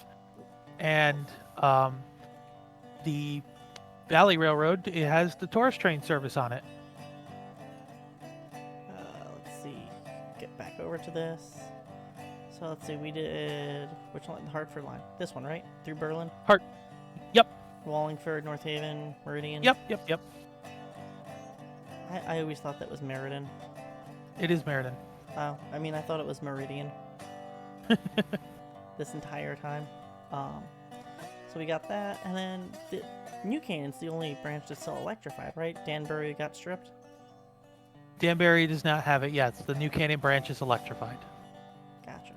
And the Valley Railroad, it has the tourist train service on it. Let's see. Get back over to this. So let's see. We did which one? The Hartford line. This one, right? Through Berlin. Yep. Wallingford, North Haven, Meridian. Yep. I always thought that was Meriden. It is Meriden. Oh, I mean, I thought it was Meridian. This entire time. So we got that, and then the New Canaan's the only branch that's still electrified, right? Danbury got stripped. Danbury does not have it yet. The New Canaan branch is electrified. Gotcha.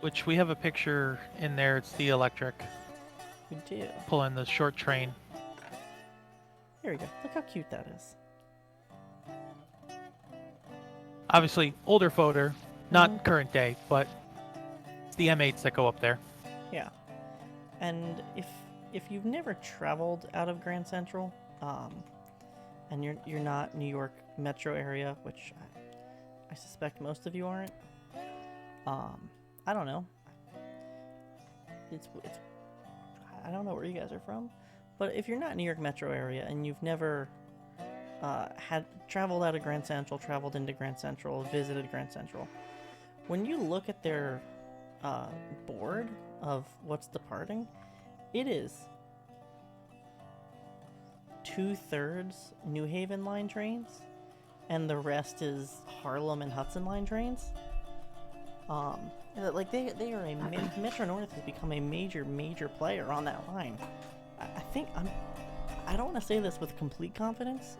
Which we have a picture in there. It's the electric. We do. Pulling the short train. Here we go. Look how cute that is. Obviously, older photo, not current day, but it's the M8s that go up there. Yeah. And if you've never traveled out of Grand Central, and you're not New York metro area, which I suspect most of you aren't, I don't know. It's I don't know where you guys are from, but if you're not New York metro area and you've never had traveled out of Grand Central, traveled into Grand Central, visited Grand Central, when you look at their board of what's departing, it is 2/3 New Haven line trains, and the rest is Harlem and Hudson line trains. Like they are Metro North has become a major player on that line. I think I don't want to say this with complete confidence,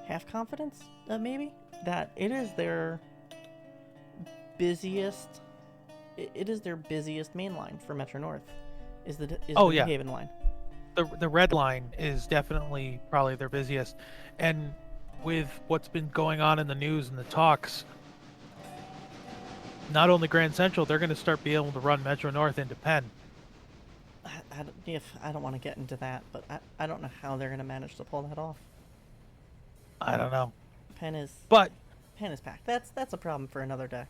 half confidence, maybe, that it is their busiest. It is their busiest main line for Metro North. Is the New Haven line. The red line is definitely probably their busiest, and with what's been going on in the news and the talks, not only Grand Central, they're going to start being able to run Metro North into Penn. I don't want to get into that, but I don't know how they're going to manage to pull that off. I don't know. Penn is packed. That's a problem for another day.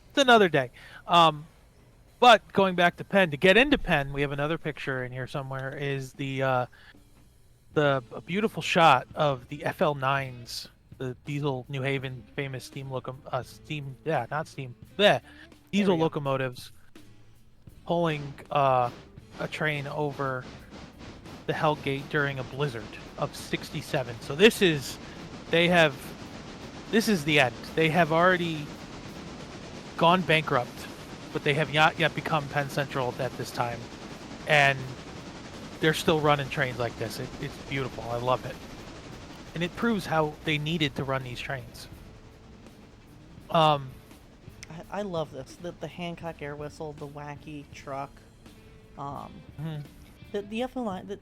It's another day. But going back to Penn, to get into Penn, we have another picture in here somewhere. Is the beautiful shot of the FL9s, the diesel New Haven famous diesel locomotives pulling a train over the Hell Gate during a blizzard of '67. So this is the end. They have already gone bankrupt, but they have not yet become Penn Central at this time, and they're still running trains like this. It's beautiful. I love it, and it proves how they needed to run these trains. I love this. The Hancock air whistle, the wacky truck. Um, Mhm. the FL9,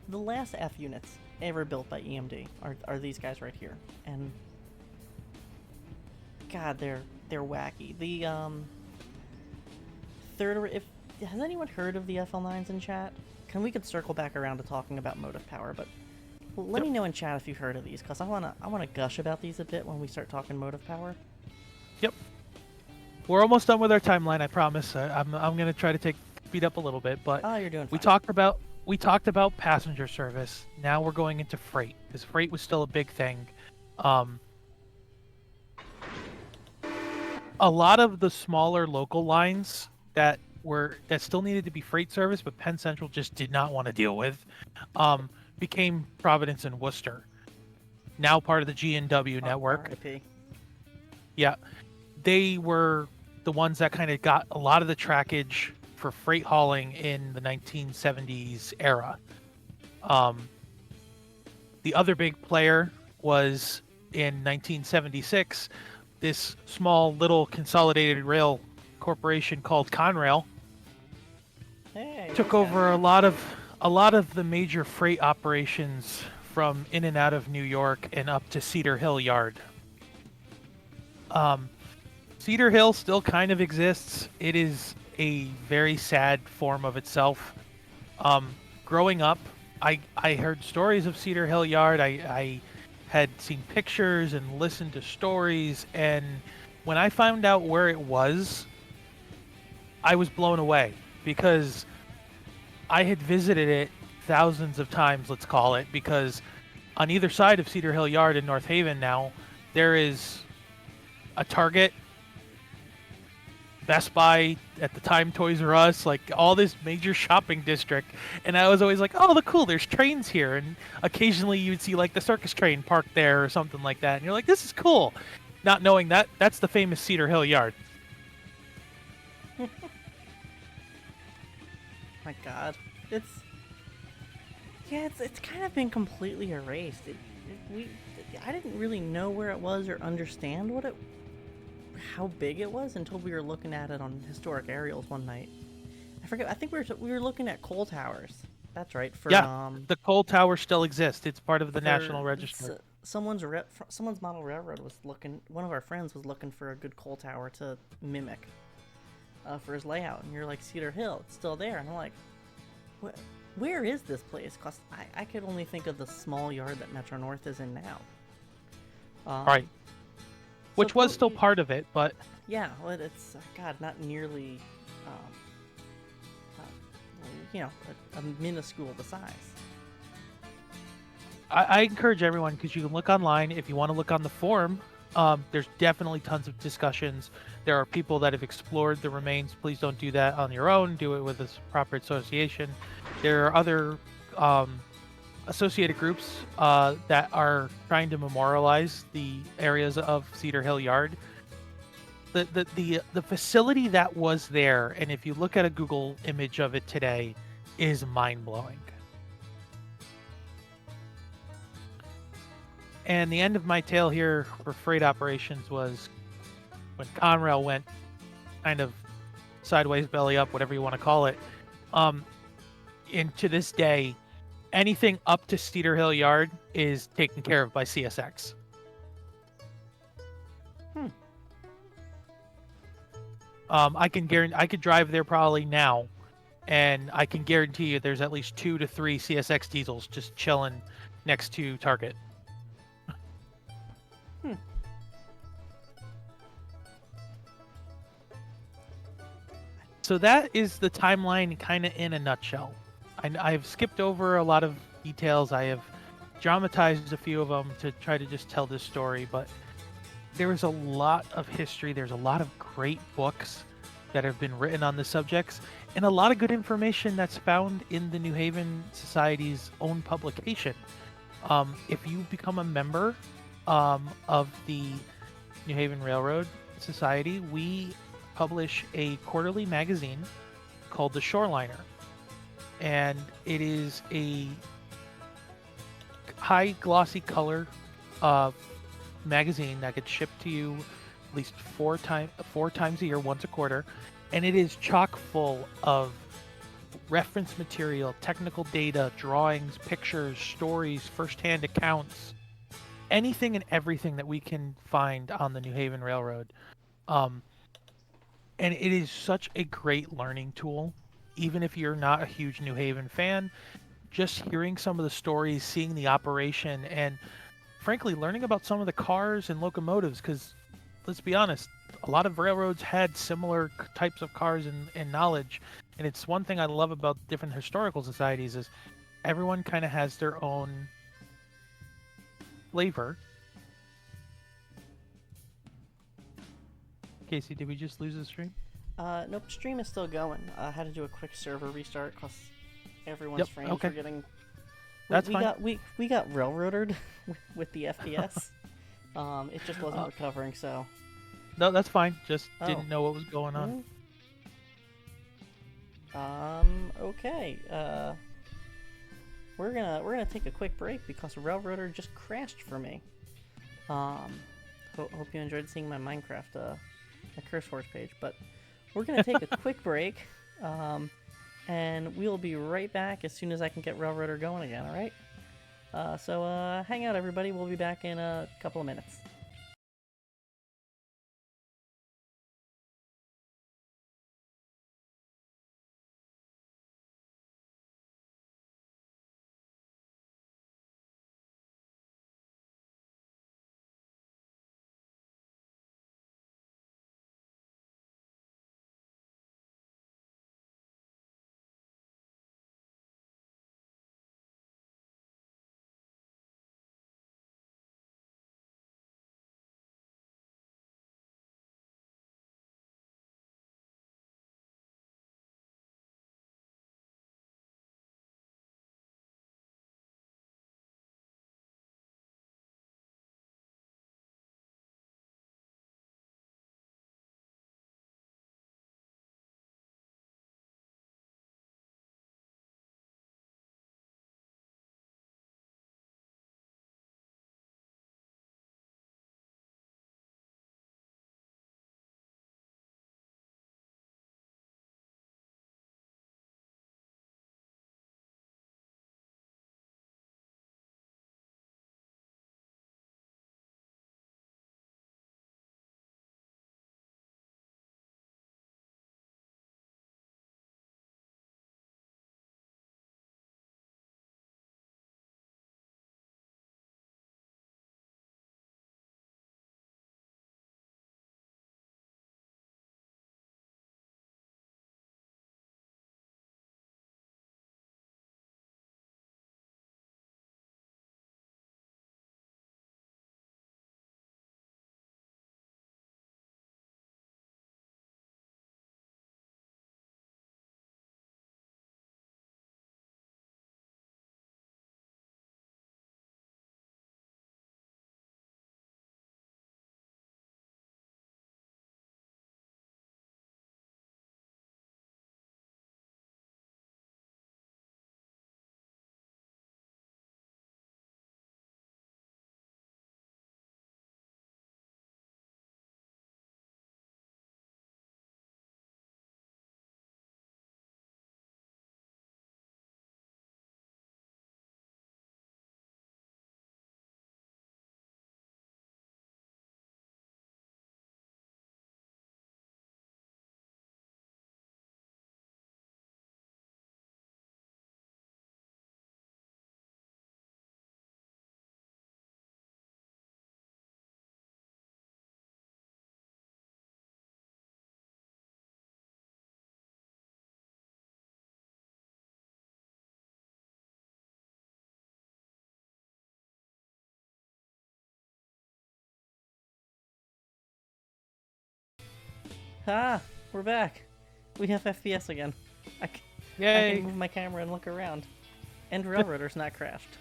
the last F units ever built by EMD are these guys right here, and God, they're wacky. The if has anyone heard of the FL9s in chat? We could circle back around to talking about motive power, but let Yep. me know in chat if you've heard of these, because I wanna gush about these a bit when we start talking motive power. Yep. We're almost done with our timeline. I promise. I'm gonna try to speed up a little bit, but Oh, you're doing we fine. talked about we talked about passenger service. Now we're going into freight because freight was still a big thing. Um, a lot of the smaller local lines that still needed to be freight service, but Penn Central just did not want to deal with, um, became Providence and Worcester. Now part of the G&W network. R.I.P. Yeah, they were the ones that kind of got a lot of the trackage for freight hauling in the 1970s era. Um, the other big player was in 1976, this small little consolidated rail corporation called Conrail Hey, took those guys. over a lot of the major freight operations from in and out of New York and up to Cedar Hill Yard. Um, Cedar Hill still kind of exists. It is a very sad form of itself. Um, Growing up, I heard stories of Cedar Hill Yard. I had seen pictures and listened to stories, and when I found out where it was, I was blown away because I had visited it thousands of times, let's call it, because on either side of Cedar Hill Yard in North Haven now, there is a Target, Best Buy, at the time Toys R Us, like all this major shopping district. And I was always like, oh, look, cool, there's trains here. And occasionally you'd see like the circus train parked there or something like that. And you're like, this is cool. Not knowing that that's the famous Cedar Hill Yard. My God, it's it's kind of been completely erased. I didn't really know where it was or understand how big it was until we were looking at it on historic aerials one night. I forget. I think we were looking at coal towers. That's right. Yeah, the coal tower still exists. It's part of the National For Register. someone's model railroad was looking. One of our friends was looking for a good coal tower to mimic for his layout, and you're like, Cedar Hill, it's still there, and I'm like, what? Where is this place? Cause I could only think of the small yard that Metro North is in now. Right. Which was still you- part of it, but Yeah, well, it's God, not nearly, um, a minuscule the size. I encourage everyone, because you can look online if you want to look on the forum. There's definitely tons of discussions. There are people that have explored the remains. Please don't do that on your own. Do it with a proper association. There are other associated groups that are trying to memorialize the areas of Cedar Hill Yard. The facility that was there, and if you look at a Google image of it today, is mind blowing. And the end of my tale here for freight operations was when Conrail went kind of sideways, belly up, whatever you want to call it. And to this day, anything up to Cedar Hill Yard is taken care of by CSX. I could drive there probably now, and I can guarantee you there's at least 2 to 3 CSX diesels just chilling next to Target. So that is the timeline kind of in a nutshell. I've skipped over a lot of details. I have dramatized a few of them to try to just tell this story, but there is a lot of history. There's a lot of great books that have been written on the subjects, and a lot of good information that's found in the New Haven Society's own publication. If you become a member of the New Haven Railroad Society, we publish a quarterly magazine called The Shoreliner. And it is a high glossy color magazine that gets shipped to you at least four times a year, once a quarter. And it is chock full of reference material, technical data, drawings, pictures, stories, firsthand accounts, anything and everything that we can find on the New Haven Railroad. Um, and it is such a great learning tool, even if you're not a huge New Haven fan. Just hearing some of the stories, seeing the operation, and frankly, learning about some of the cars and locomotives, because let's be honest, a lot of railroads had similar types of cars and knowledge. And it's one thing I love about different historical societies is everyone kind of has their own flavor. Casey, did we just lose the stream? Nope, stream is still going. I had to do a quick server restart because everyone's Yep. frames Okay. were getting. That's we fine. got railroaded with the FPS. It just wasn't recovering, so. No, that's fine. Just Oh. didn't know what was going on. Okay. We're gonna take a quick break because Railroader just crashed for me. Hope you enjoyed seeing my Minecraft my Curse Horse page, but we're gonna take a quick break. And we'll be right back as soon as I can get Railroader going again. All right. So hang out, everybody. We'll be back in a couple of minutes. Ah, we're back. We have FPS again. I Yay! can move my camera and look around. And Railroader's not crashed.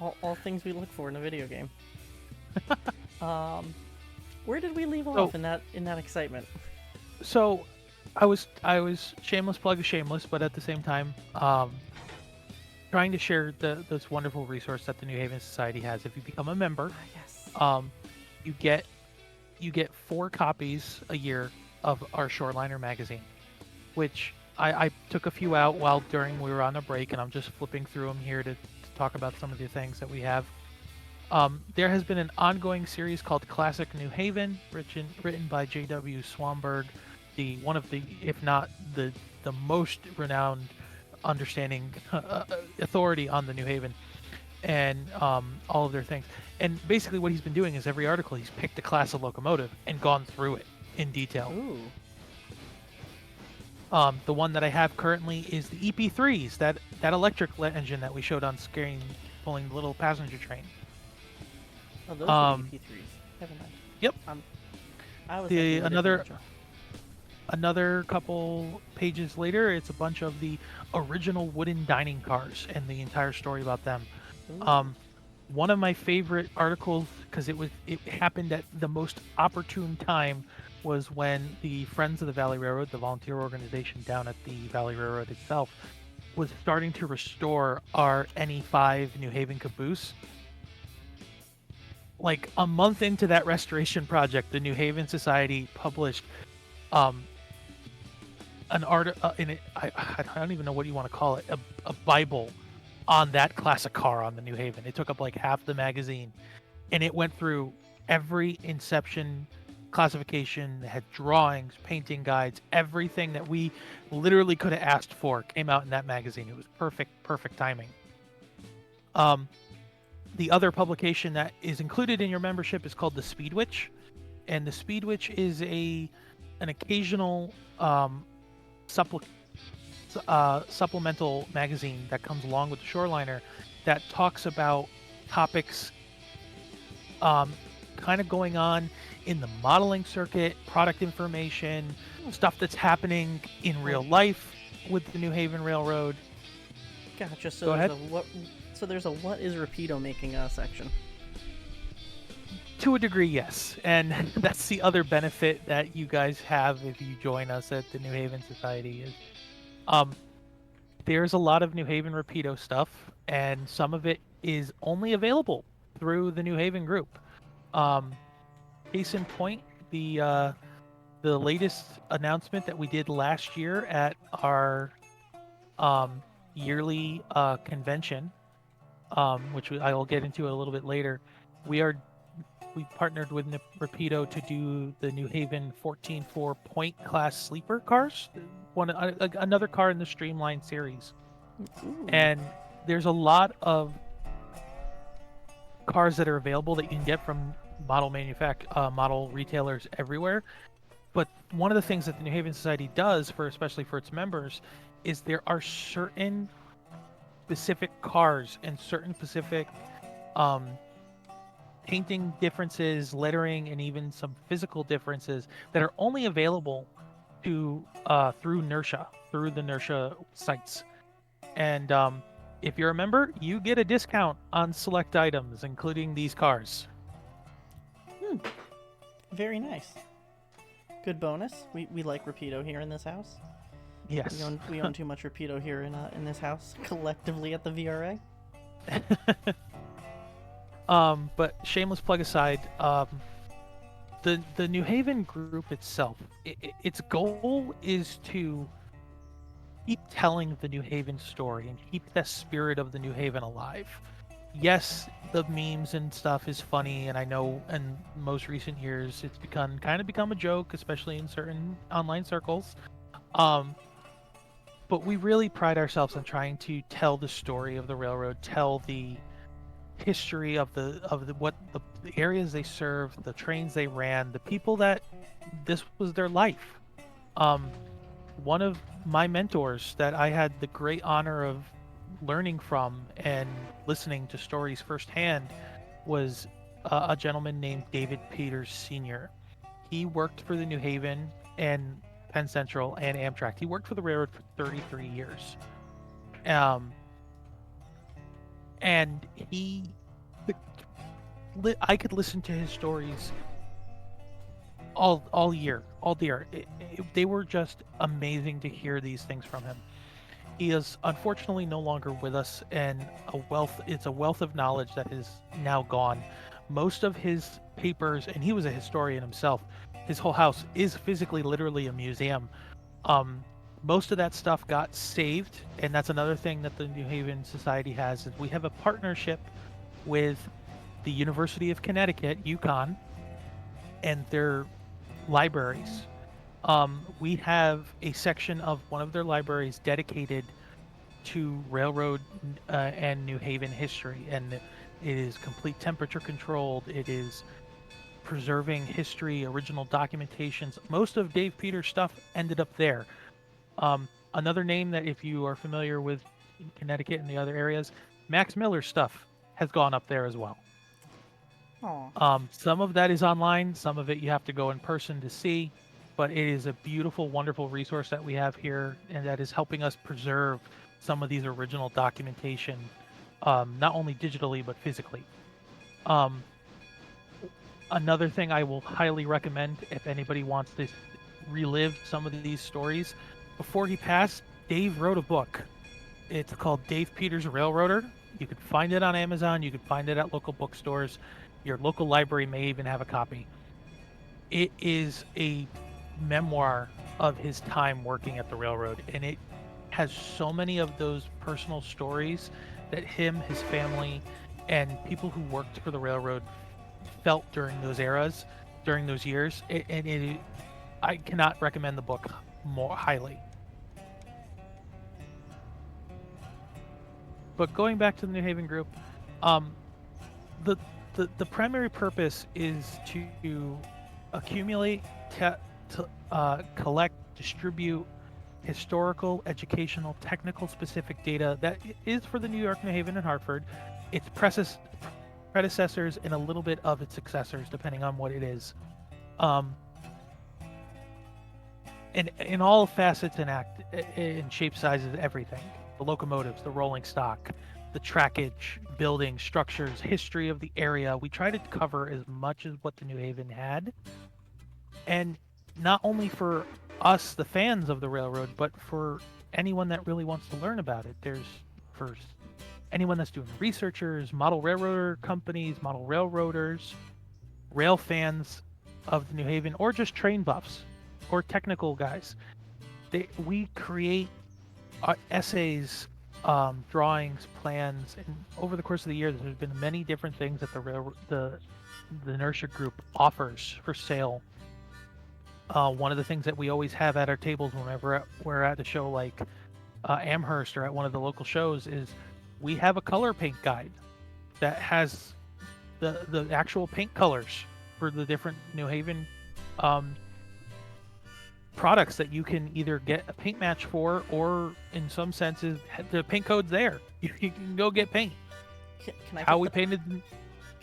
All things we look for in a video game. Where did we leave off in that excitement? So, I was shameless plug of shameless, but at the same time, trying to share this wonderful resource that the New Haven Society has. If you become a member, Yes. You get 4 copies a year of our Shortliner magazine, which I took a few out while during we were on a break, and I'm just flipping through them here to talk about some of the things that we have. There has been an ongoing series called Classic New Haven, written by J.W. Swanberg, the one of the, if not the most renowned understanding authority on the New Haven and all of their things. And basically, what he's been doing is every article he's picked a class of locomotive and gone through it in detail. Ooh. The one that I have currently is the EP3s, that electric engine that we showed on screen, pulling the little passenger train. Oh, those are the EP3s. Never mind. Yep. I was Another couple pages later, it's a bunch of the original wooden dining cars and the entire story about them. Ooh. One of my favorite articles, because it happened at the most opportune time, was when the Friends of the Valley Railroad, the volunteer organization down at the Valley Railroad itself, was starting to restore our NE5 New Haven caboose. Like a month into that restoration project, the New Haven Society published an art in it. I don't even know what you want to call it, a Bible on that classic car on the New Haven. It took up like half the magazine, and it went through every inception classification. It had drawings, painting guides, everything that we literally could have asked for came out in that magazine. It was perfect timing. The other publication that is included in your membership is called the Speed Witch, and the Speed Witch is an occasional supplemental magazine that comes along with the Shoreliner that talks about topics kind of going on in the modeling circuit, product information, stuff that's happening in real life with the New Haven Railroad. Gotcha. So Go ahead. There's a what is Rapido making section. To a degree, yes. And that's the other benefit that you guys have if you join us at the New Haven Society is there's a lot of New Haven Rapido stuff, and some of it is only available through the New Haven group. Case in point, the latest announcement that we did last year at our yearly convention, which I will get into a little bit later. We partnered with Rapido to do the New Haven 14-4 Point class sleeper cars, another car in the Streamline series. Ooh. And there's a lot of cars that are available that you can get from model retailers everywhere. But one of the things that the New Haven Society does, especially for its members, is there are certain specific cars and certain specific painting differences, lettering, and even some physical differences that are only available through NERSHA, through the NERSHA sites. And if you're a member, you get a discount on select items, including these cars. Very nice. Good bonus. We like Rapido here in this house. Yes. We own too much Rapido here in this house collectively at the VRA. But shameless plug aside, the New Haven group itself, its goal is to keep telling the New Haven story and keep the spirit of the New Haven alive. Yes, the memes and stuff is funny, and I know in most recent years it's become a joke, especially in certain online circles. But we really pride ourselves on trying to tell the story of the railroad, tell the history of the areas they served, the trains they ran, the people that this was their life. One of my mentors that I had the great honor of learning from and listening to stories firsthand was a gentleman named David Peters Sr. He worked for the New Haven and Penn Central and Amtrak. He worked for the railroad for 33 years. And I could listen to his stories all year. They were just amazing to hear these things from him. He is unfortunately no longer with us, and it's a wealth of knowledge that is now gone. Most of his papers, and he was a historian himself, his whole house is physically, literally a museum. Most of that stuff got saved, and that's another thing that the New Haven Society has is we have a partnership with the University of Connecticut, UConn, and their libraries. We have a section of one of their libraries dedicated to railroad and New Haven history, and it is complete temperature controlled. It is preserving history, original documentations. Most of Dave Peters' stuff ended up there. Another name that, if you are familiar with Connecticut and the other areas, Max Miller's stuff has gone up there as well. Oh, Some of that is online, some of it you have to go in person to see, but it is a beautiful, wonderful resource that we have here, and that is helping us preserve some of these original documentation, not only digitally but physically. Um, Another thing I will highly recommend if anybody wants to relive some of these stories, before he passed, Dave wrote a book. It's called Dave Peters Railroader. You can find it on Amazon. You can find it at local bookstores. Your local library may even have a copy. It is a memoir of his time working at the railroad, and it has so many of those personal stories that him, his family, and people who worked for the railroad felt during those eras, during those years. I cannot recommend the book more highly. But going back to the New Haven group, um, the the primary purpose is to accumulate, collect, distribute historical, educational, technical specific data that is for the New York, New Haven, and Hartford, its predecessors, and a little bit of its successors, depending on what it is. And in all facets and in shape, sizes, everything. The locomotives, the rolling stock, the trackage, buildings, structures, history of the area. We try to cover as much as what the New Haven had. And not only for us, the fans of the railroad, but for anyone that really wants to learn about it. There's for anyone that's doing researchers, model railroader companies, model railroaders, rail fans of the New Haven, or just train buffs or technical guys. We create essays, drawings, plans, and over the course of the year, there's been many different things that the Inertia Group offers for sale. One of the things that we always have at our tables whenever we're at a show like Amherst or at one of the local shows is we have a color paint guide that has the actual paint colors for the different New Haven products that you can either get a paint match for, or in some senses, the paint code's there. You can go get paint. can I How get we the, painted. Can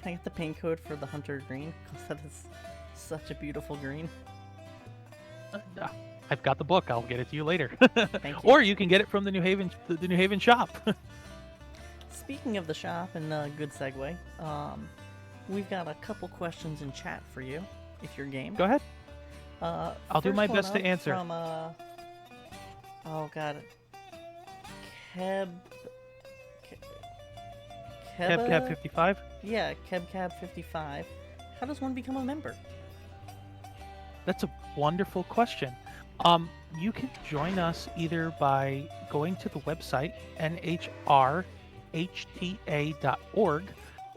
I get the paint code for the Hunter Green? Because that is such a beautiful green. I've got the book. I'll get it to you later. Thank you. Or you can get it from the New Haven shop. Speaking of the shop, and good segue, we've got a couple questions in chat for you, if you're game. Go ahead. I'll do my best to answer. From, oh god, Keb, Cab 55. Yeah, KebCab55. How does one become a member? That's a wonderful question. You can join us either by going to the website nhrhta.org,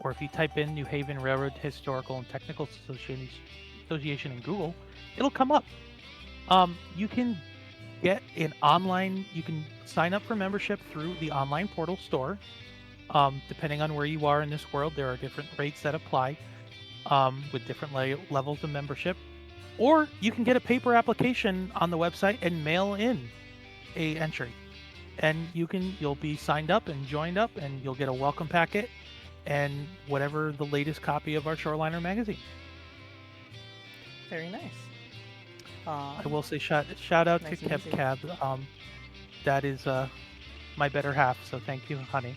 or if you type in New Haven Railroad Historical and Technical Association in Google, it'll come up. You can get an online. You can sign up for membership through the online portal store. Depending on where you are in this world, there are different rates that apply with different levels of membership. Or you can get a paper application on the website and mail in a entry, and you'll be signed up and joined up, and you'll get a welcome packet and whatever the latest copy of our Shoreliner magazine. Very nice. I will say shout out nice to KebCab. That is my better half, so thank you, honey.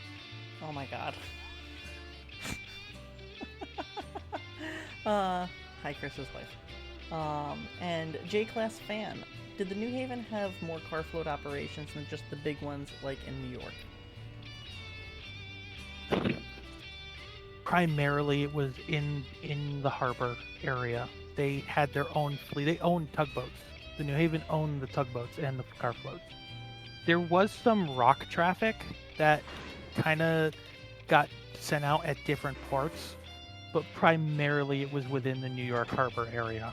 Oh my god. Hi, Chris's wife. And J-Class fan. Did the New Haven have more car float operations than just the big ones like in New York? Primarily, it was in the harbor area. They had their own fleet. They owned tugboats. the New Haven owned the tugboats and the car floats. There was some rock traffic that kind of got sent out at different ports, but primarily it was within the New York Harbor area.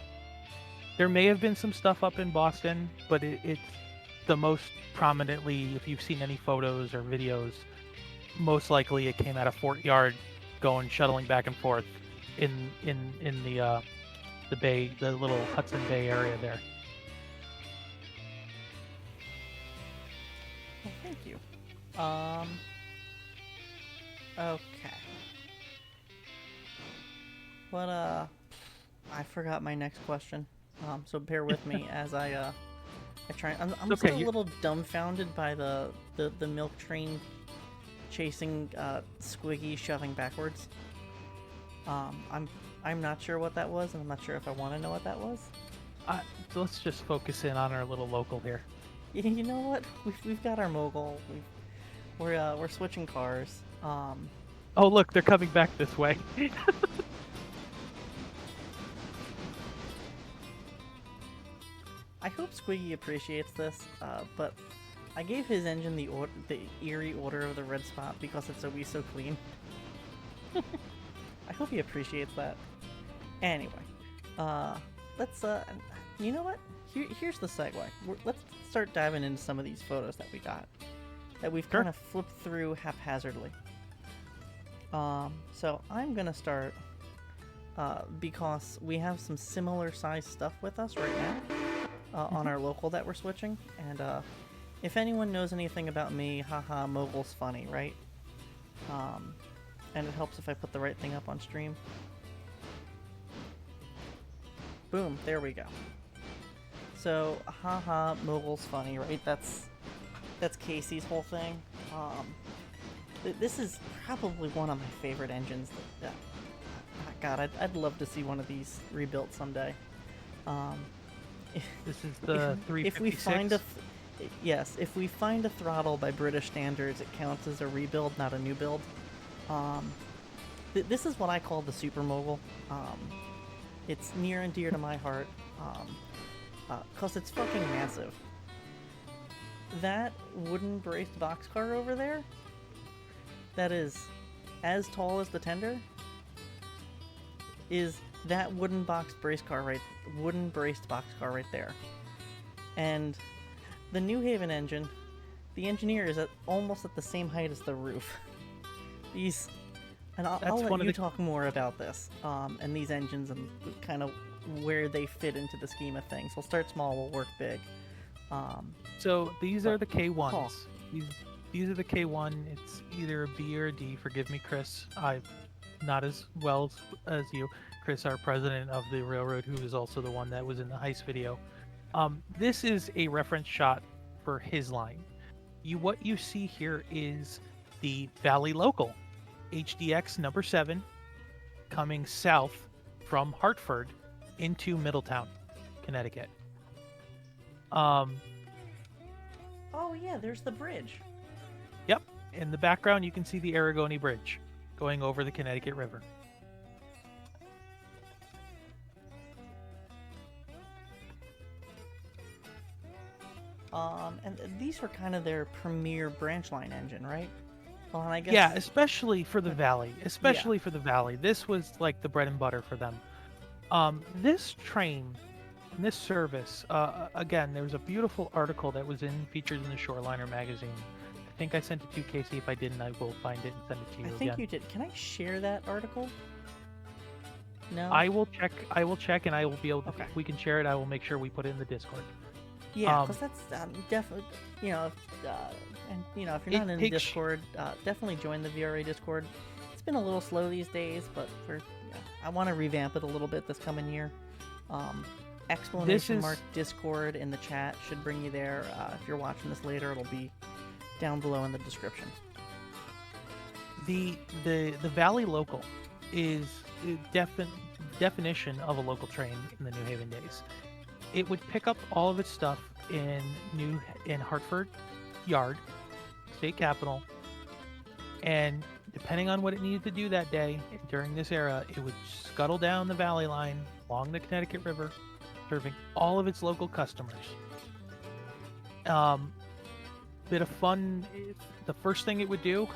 There may have been some stuff up in Boston, but it's the most prominently, if you've seen any photos or videos, most likely it came out of Fort Yard, going shuttling back and forth in the bay, the little Hudson Bay area there. Well, thank you. Okay. What, I forgot my next question. So bear with me as I try. I'm Okay, still a little dumbfounded by the milk train chasing Squiggy shoving backwards. I'm not sure what that was, and I'm not sure if I want to know what that was. So let's just focus in on our little local here. You know what? We've got our Mogul. We're switching cars. Oh, look, they're coming back this way. I hope Squiggy appreciates this, but I gave his engine the eerie order of the red spot because it's always so clean. I hope he appreciates that. Anyway, let's you know what? Here's the segue. Let's start diving into some of these photos that we got, that we've kind of flipped through haphazardly. So I'm gonna start because we have some similar size stuff with us right now on our local that we're switching, and if anyone knows anything about me, haha, Mogul's funny, right? And it helps if I put the right thing up on stream. Boom, there we go. So, haha, Mogul's funny, right? That's Casey's whole thing. This is probably one of my favorite engines. God, I'd love to see one of these rebuilt someday. This is the 356. If we find if we find a throttle by British standards, it counts as a rebuild, not a new build. This is what I call the Super Mogul. It's near and dear to my heart, cause it's fucking massive. That wooden braced boxcar over there, that is as tall as the tender, is that wooden braced boxcar right there. And the New Haven engine, the engineer is almost at the same height as the roof. I'll let you talk more about this, and these engines and kind of where they fit into the scheme of things. We'll start small, we'll work big. So these are the K1s. These are the K1. It's either a B or a D. Forgive me, Chris. I'm not as well as you. Chris, our president of the railroad, who is also the one that was in the heist video. This is a reference shot for his line. What you see here is the Valley Local, HDX number 7, coming south from Hartford into Middletown, Connecticut. Oh yeah, there's the bridge. Yep. In the background, you can see the Aragoni Bridge going over the Connecticut River. And these were kind of their premier branch line engine, right? Well, and I guess... Yeah, especially for the Valley. For the Valley. This was like the bread and butter for them. This train, this service, again, there was a beautiful article that was featured in the Shoreliner magazine. I think I sent it to Casey. If I didn't, I will find it and send it to you again. I think you did. Can I share that article? No? I will check, and I will be able to, okay. If we can share it, I will make sure we put it in the Discord. Yeah, because that's definitely, and if you're not in the Discord, definitely join the VRA Discord. It's been a little slow these days, but I want to revamp it a little bit this coming year. Explanation mark Discord in the chat should bring you there. If you're watching this later, it'll be down below in the description. The Valley Local is a definition of a local train in the New Haven days. It would pick up all of its stuff in Hartford Yard, state capital, and depending on what it needed to do that day during this era, it would scuttle down the Valley line along the Connecticut River, serving all of its local customers. Bit of fun. The first thing it would do,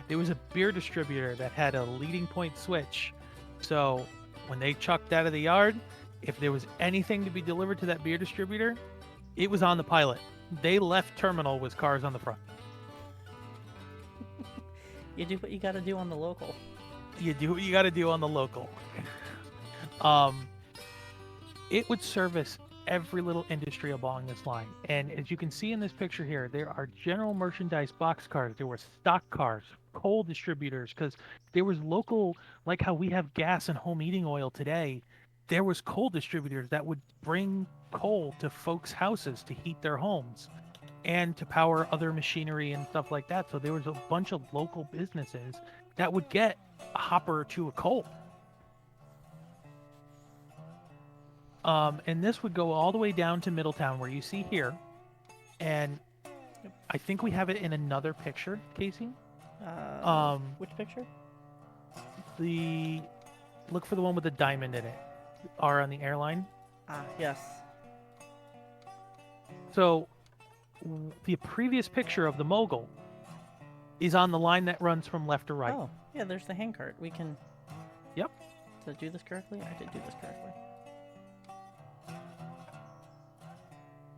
there was a beer distributor that had a leading point switch. So when they chucked out of the yard, if there was anything to be delivered to that beer distributor, it was on the pilot. They left terminal with cars on the front. You do what you got to do on the local. You do what you got to do on the local. It would service every little industry along this line. And as you can see in this picture here, there are general merchandise boxcars, there were stock cars, coal distributors, because there was local, like how we have gas and home heating oil today, there was coal distributors that would bring coal to folks' houses to heat their homes and to power other machinery and stuff like that. So there was a bunch of local businesses that would get a hopper or two of coal. And this would go all the way down to Middletown, where you see here. And I think we have it in another picture, Casey. Which picture? Look for the one with the diamond in it. R on the airline. Ah, yes. So the previous picture of the Mogul is on the line that runs from left to right. Oh, yeah, there's the handcart. We can... Yep. Did I do this correctly? I did do this correctly.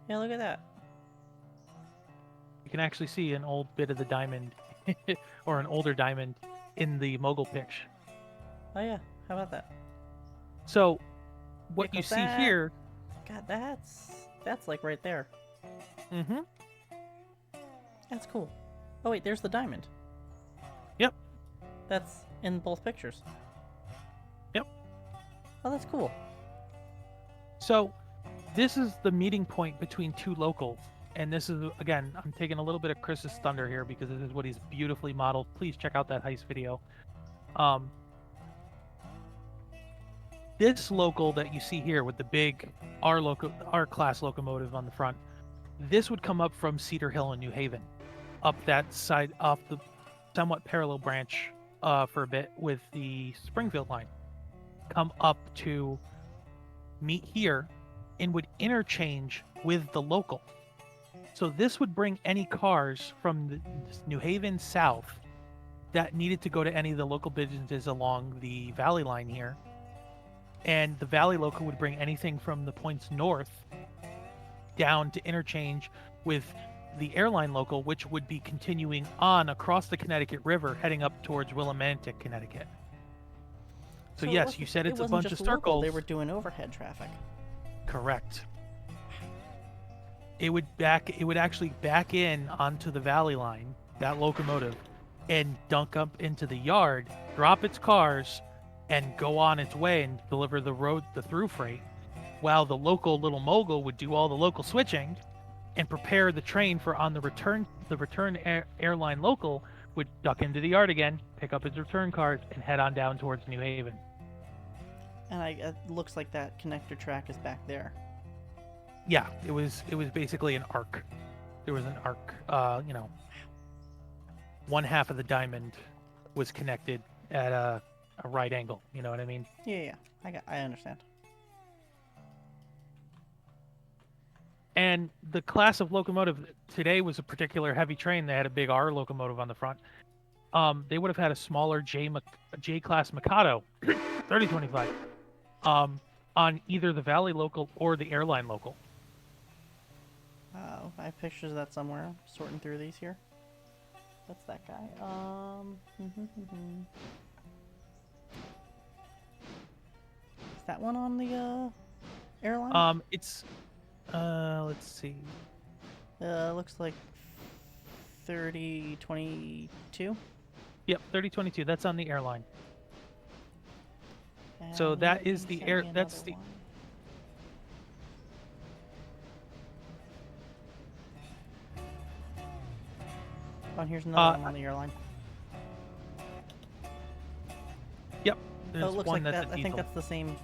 Yeah, look at that. You can actually see an old bit of the diamond, or an older diamond, in the Mogul picture. Oh yeah, how about that? So, what you see here... God, that's like right there. Mm-hmm. That's cool. Oh wait, there's the diamond. Yep. That's in both pictures. Yep. Oh, that's cool. So, this is the meeting point between two locals. And this is, again, I'm taking a little bit of Chris's thunder here because this is what he's beautifully modeled. Please check out that heist video. This local that you see here with the big R-class locomotive on the front, this would come up from Cedar Hill in New Haven, up that side, off the somewhat parallel branch for a bit with the Springfield line. Come up to meet here and would interchange with the local. So this would bring any cars from the New Haven south that needed to go to any of the local businesses along the Valley line here. And the Valley local would bring anything from the points north down to interchange with the airline local, which would be continuing on across the Connecticut River, heading up towards Willimantic, Connecticut. So yes, you said it's a bunch of circles. Local, they were doing overhead traffic. Correct. It would actually back in onto the Valley line, that locomotive, and dunk up into the yard, drop its cars, and go on its way and deliver the through freight, while the local little Mogul would do all the local switching and prepare the train for on the return. The airline local would duck into the yard again, pick up its return cars, and head on down towards New Haven. And it looks like that connector track is back there. Yeah, it was basically an arc. There was an arc. One half of the diamond was connected at a right angle. You know what I mean? Yeah. I understand. And the class of locomotive today was a particular heavy train. They had a big R locomotive on the front. They would have had a smaller J-class Mikado, 3025, on either the Valley local or the airline local. I have pictures of that somewhere. I'm sorting through these here. That's that guy. Is that one on the airline? It's let's see. Looks like 3022. Yep, 3022. That's on the airline. And so that is the air. That's the. One. Oh, here's another one on the airline. Yep. Oh, it looks like that. I think that's the same.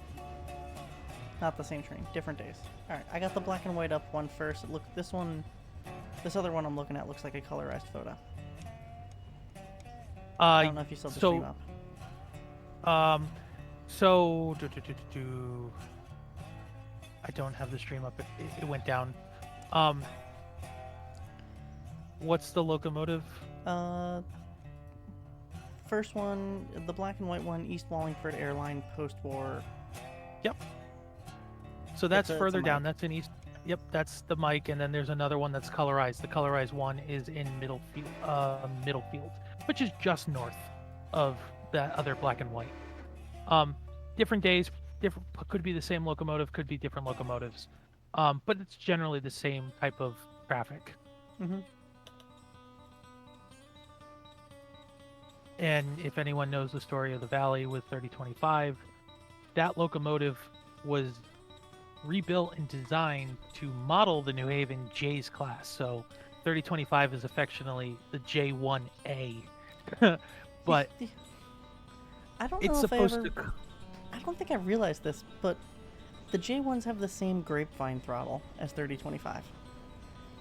Not the same train. Different days. All right, I got the black and white up one first. This other one I'm looking at looks like a colorized photo. I don't know if you still have the stream up. So I don't have the stream up. It went down. Um, what's the locomotive? Uh, First one, the black and white one, East Wallingford Airline post-war. Yep. So that's It's a further down. mic. That's in East. Yep, that's the mic, and then there's another one that's colorized. The colorized one is in Middlefield, which is just north of that other black and white. Different days, different could be the same locomotive, could be different locomotives, but it's generally the same type of traffic. Mm-hmm. And if anyone knows the story of the Valley with 3025, that locomotive was rebuilt and designed to model the New Haven J's class. So 3025 is affectionately the J1A. But I don't it's know if I supposed ever. to. I don't think I realized this, but the J1s have the same grapevine throttle as 3025.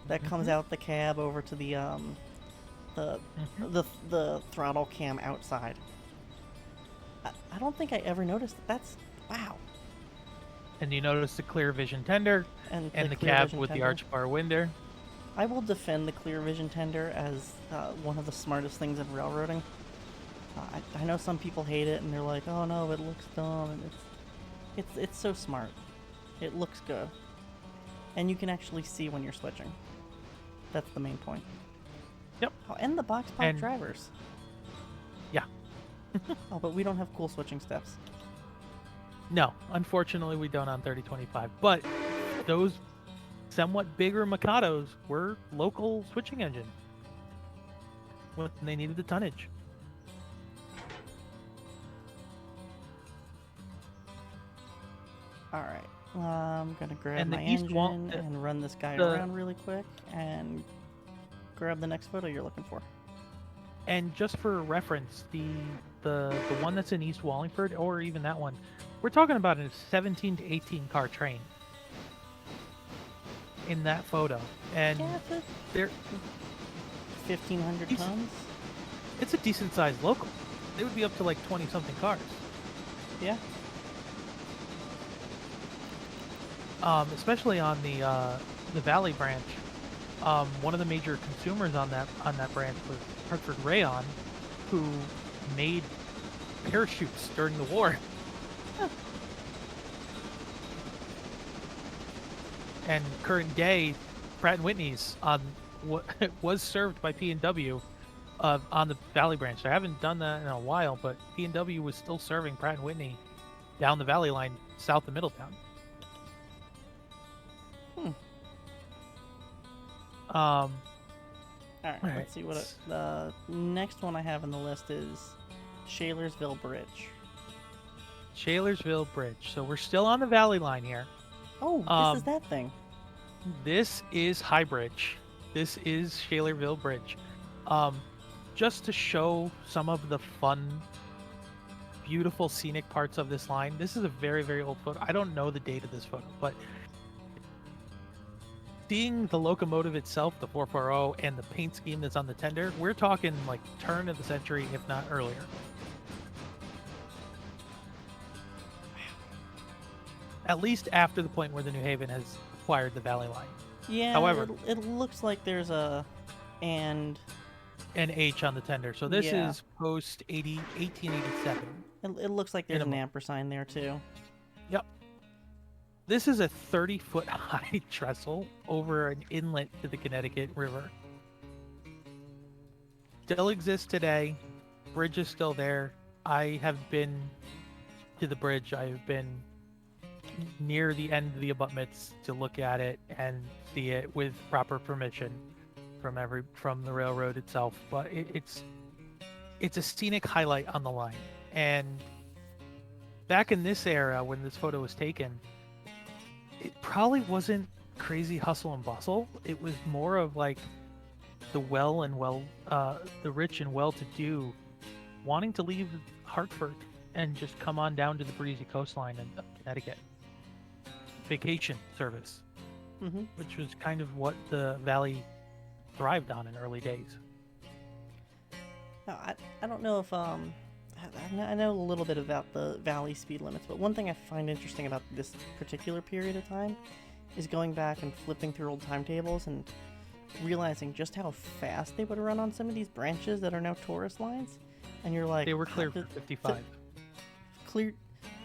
That comes out the cab over to the the throttle cam outside. I don't think I ever noticed that. That's wow. And you notice the clear vision tender And and the clear cab vision with the tender. arch bar window. I will defend the clear vision tender as one of the smartest things in railroading. I know some people hate it and they're like, "Oh no, it looks dumb," and it's so smart. It looks good, and you can actually see when you're switching. That's the main point. Yep. Oh, and the box pod And drivers. yeah, Oh, but we don't have cool switching steps. no, unfortunately we don't on 3025. But those somewhat bigger Mikados were local switching engine when they needed the tonnage. All right. I'm gonna grab And the my East Wall, engine and run this guy the around really quick and grab the next photo you're looking for. and just for reference, the one that's in East Wallingford, or even that one, we're talking about a 17 to 18 car train in that photo, and Yeah, they're 1,500 Decent. tons. it's a decent sized local. They would be up to like 20 something cars. Yeah. Especially on the Valley branch. One of the major consumers on that branch was Hartford Rayon, who made parachutes during the war. And current day, Pratt and Whitney's on what was served by P&W on the Valley branch. I haven't done that in a while, but P&W was still serving Pratt and Whitney down the Valley line south of Middletown. All right, Alright, let's see what the next one I have on the list is Shalersville Bridge. Shalersville Bridge. So we're still on the Valley line here. Oh, this Um, is that thing. This is High Bridge. This is Shalerville Bridge. Just to show some of the fun, beautiful scenic parts of this line. This is a very, very old photo. I don't know the date of this photo, but seeing the locomotive itself, the 440, and the paint scheme that's on the tender, we're talking like turn of the century, if not earlier. At least after the point where the New Haven has acquired the Valley line. Yeah. However, it looks like there's a and an H on the tender. So this Yeah. is post 1887. it looks like there's an Minimum. ampersand there too. Yep. This is a 30-foot high trestle over an inlet to the Connecticut River. Still exists today. Bridge is still there. I have been to the bridge. I have been near the end of the abutments to look at it and see it with proper permission from the railroad itself. But it's a scenic highlight on the line. And back in this era, when this photo was taken, it probably wasn't crazy hustle and bustle. It was more of like the rich and well-to-do wanting to leave Hartford and just come on down to the breezy coastline in Connecticut. Vacation service, which was kind of what the Valley thrived on in early days. Now, I don't know if I know a little bit about the valley speed limits, but one thing I find interesting about this particular period of time is going back and flipping through old timetables and realizing just how fast they would run on some of these branches that are now tourist lines. And you're like, They were clear for 55. Clear.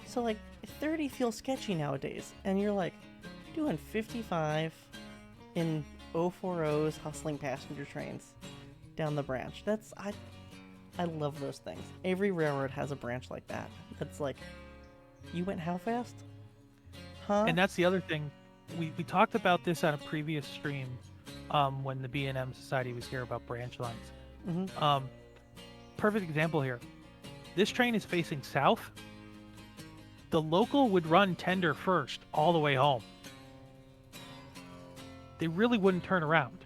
So like 30 feels sketchy nowadays, and you're like doing 55 in 040s hustling passenger trains down the branch. I love those things. Every railroad has a branch like that. That's like, you went how fast? Huh? And that's the other thing. We talked about this on a previous stream when the B&M Society was here about branch lines. Mm-hmm. Perfect example here. This train is facing south. The local would run tender first all the way home. They really wouldn't turn around.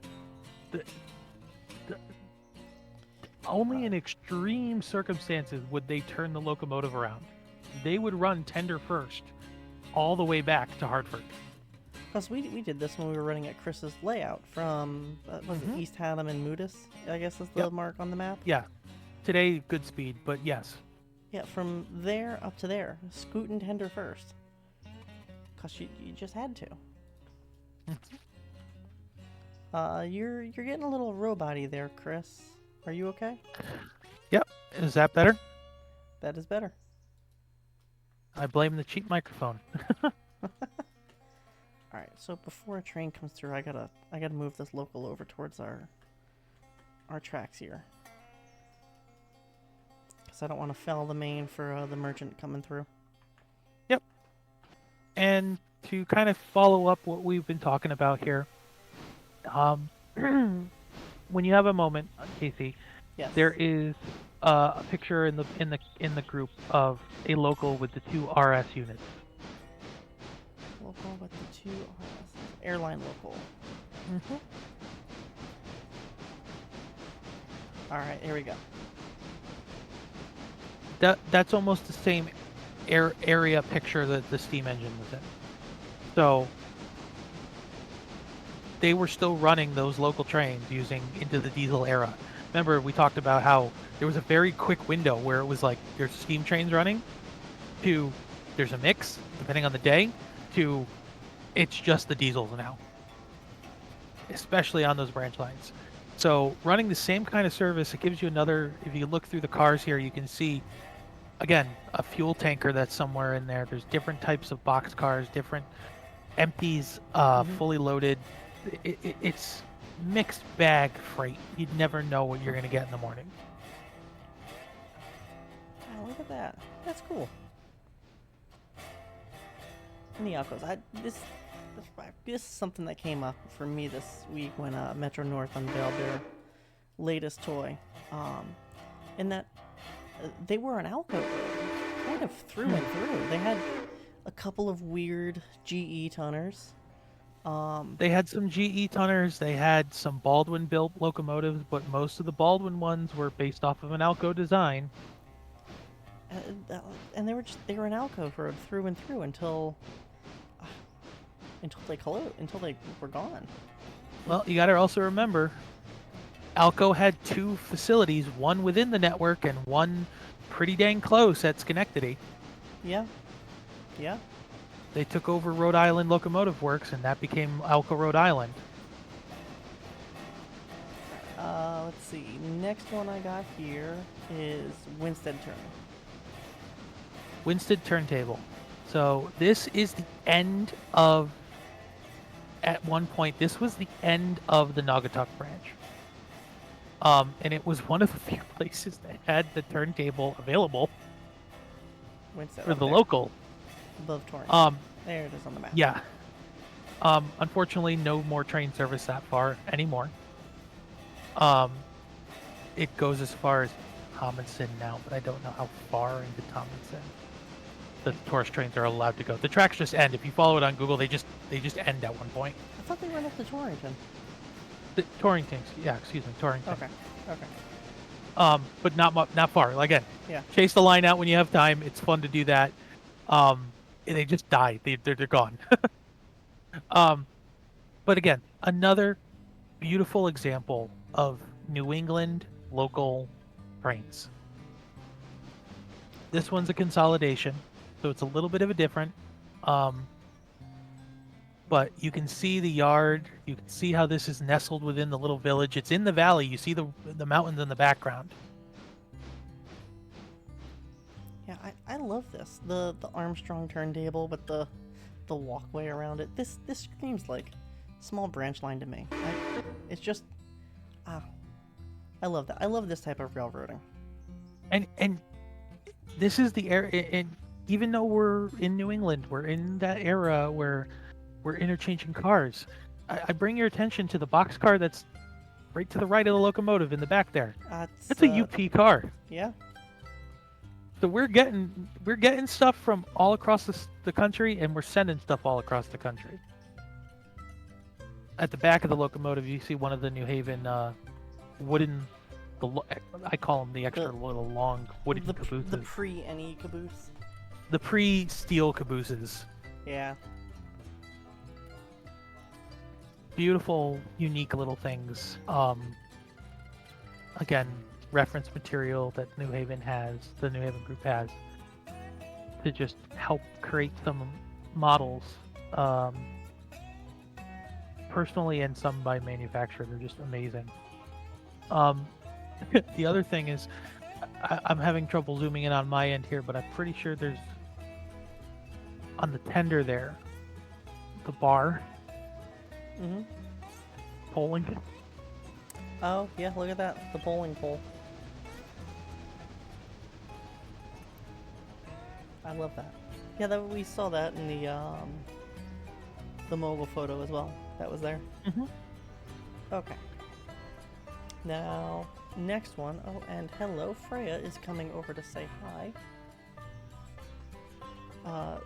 Only in extreme circumstances would they turn the locomotive around. They would run tender first all the way back to Hartford. Because we did this when we were running at Chris's layout from was it East Haddam and Moodus, I guess is the mark on the map. Yeah. Today, good speed, but yes. Yeah, from there up to there, scooting tender first. Because you just had to. You're getting a little robot-y there, Chris. Are you okay? Yep. Is that better? That is better. I blame the cheap microphone. All right, so before a train comes through, I gotta move this local over towards our tracks here, because I don't want to foul the main for the merchant coming through. Yep. And to kind of follow up what we've been talking about here, when you have a moment, Casey, yes, there is a picture in the group of a local with the 2 RS units. Local with the 2 RS. Airline local. Mm-hmm. All right, here we go. That's almost the same area picture that the steam engine was in. So they were still running those local trains using into the diesel era. Remember, we talked about how there was a very quick window where it was like there's steam trains running, to there's a mix depending on the day, to it's just the diesels now, especially on those branch lines. So running the same kind of service, it gives you another, if you look through the cars here, you can see, again, a fuel tanker that's somewhere in there. There's different types of box cars, different empties, fully loaded. It's mixed bag freight. You'd never know what you're going to get in the morning. Oh, look at that. That's cool. And the Alcos. This is something that came up for me this week when Metro North unveiled their latest toy. In that they were an Alco road, kind of through and through. They had a couple of weird GE tonners. They had some GE tonners. They had some Baldwin-built locomotives, but most of the Baldwin ones were based off of an Alco design. And they were an Alco road through and through until they were gone. Well, you got to also remember, Alco had 2 facilities, one within the network and one pretty dang close at Schenectady. Yeah. They took over Rhode Island Locomotive Works, and that became Alco Rhode Island. Let's see. Next one I got here is Winstead Turn. Winstead Turntable. So this is the end of, at one point, this was the end of the Naugatuck branch. And it was one of the few places that had the turntable available Winstead, for the local. Above Torrington. There it is on the map. Yeah. Unfortunately, no more train service that far anymore. It goes as far as Tomlinson now, but I don't know how far into Tomlinson the tourist trains are allowed to go. The tracks just end. If you follow it on Google, they just end at one point. I thought they went up to Torrington. Torrington, yeah, excuse me, Torrington. Okay. But not far. Again, yeah. Chase the line out when you have time. It's fun to do that. They just die. They're gone. But again, another beautiful example of New England local trains. This one's a consolidation, so it's a little bit of a different. Um, but you can see the yard. You can see how this is nestled within the little village. It's in the valley. You see the mountains in the background. Yeah, I love this. The Armstrong turntable with the walkway around it. This screams like small branch line to me. It's just ah, I love that. I love this type of railroading. And this is the era. And even though we're in New England, we're in that era where we're interchanging cars. I bring your attention to the boxcar that's right to the right of the locomotive in the back there. It's That's a UP car. yeah. So we're getting stuff from all across the country, and we're sending stuff all across the country. At the back of the locomotive, you see one of the New Haven wooden. I call them the extra little long wooden cabooses. The pre-NE caboose. The pre-steel cabooses. Yeah. Beautiful, unique little things. Again, reference material that New Haven has, the New Haven group has, to just help create some models, personally and some by manufacturer. They're just amazing. The other thing is, I'm having trouble zooming in on my end here, but I'm pretty sure there's on the tender there, the bar. Mm-hmm. Polling. Oh, yeah, look at that. The polling pole. I love that. Yeah, we saw that in the Mogul photo as well. That was there. Mm-hmm. Okay. Now, next one. Oh, and hello, Freya is coming over to say hi.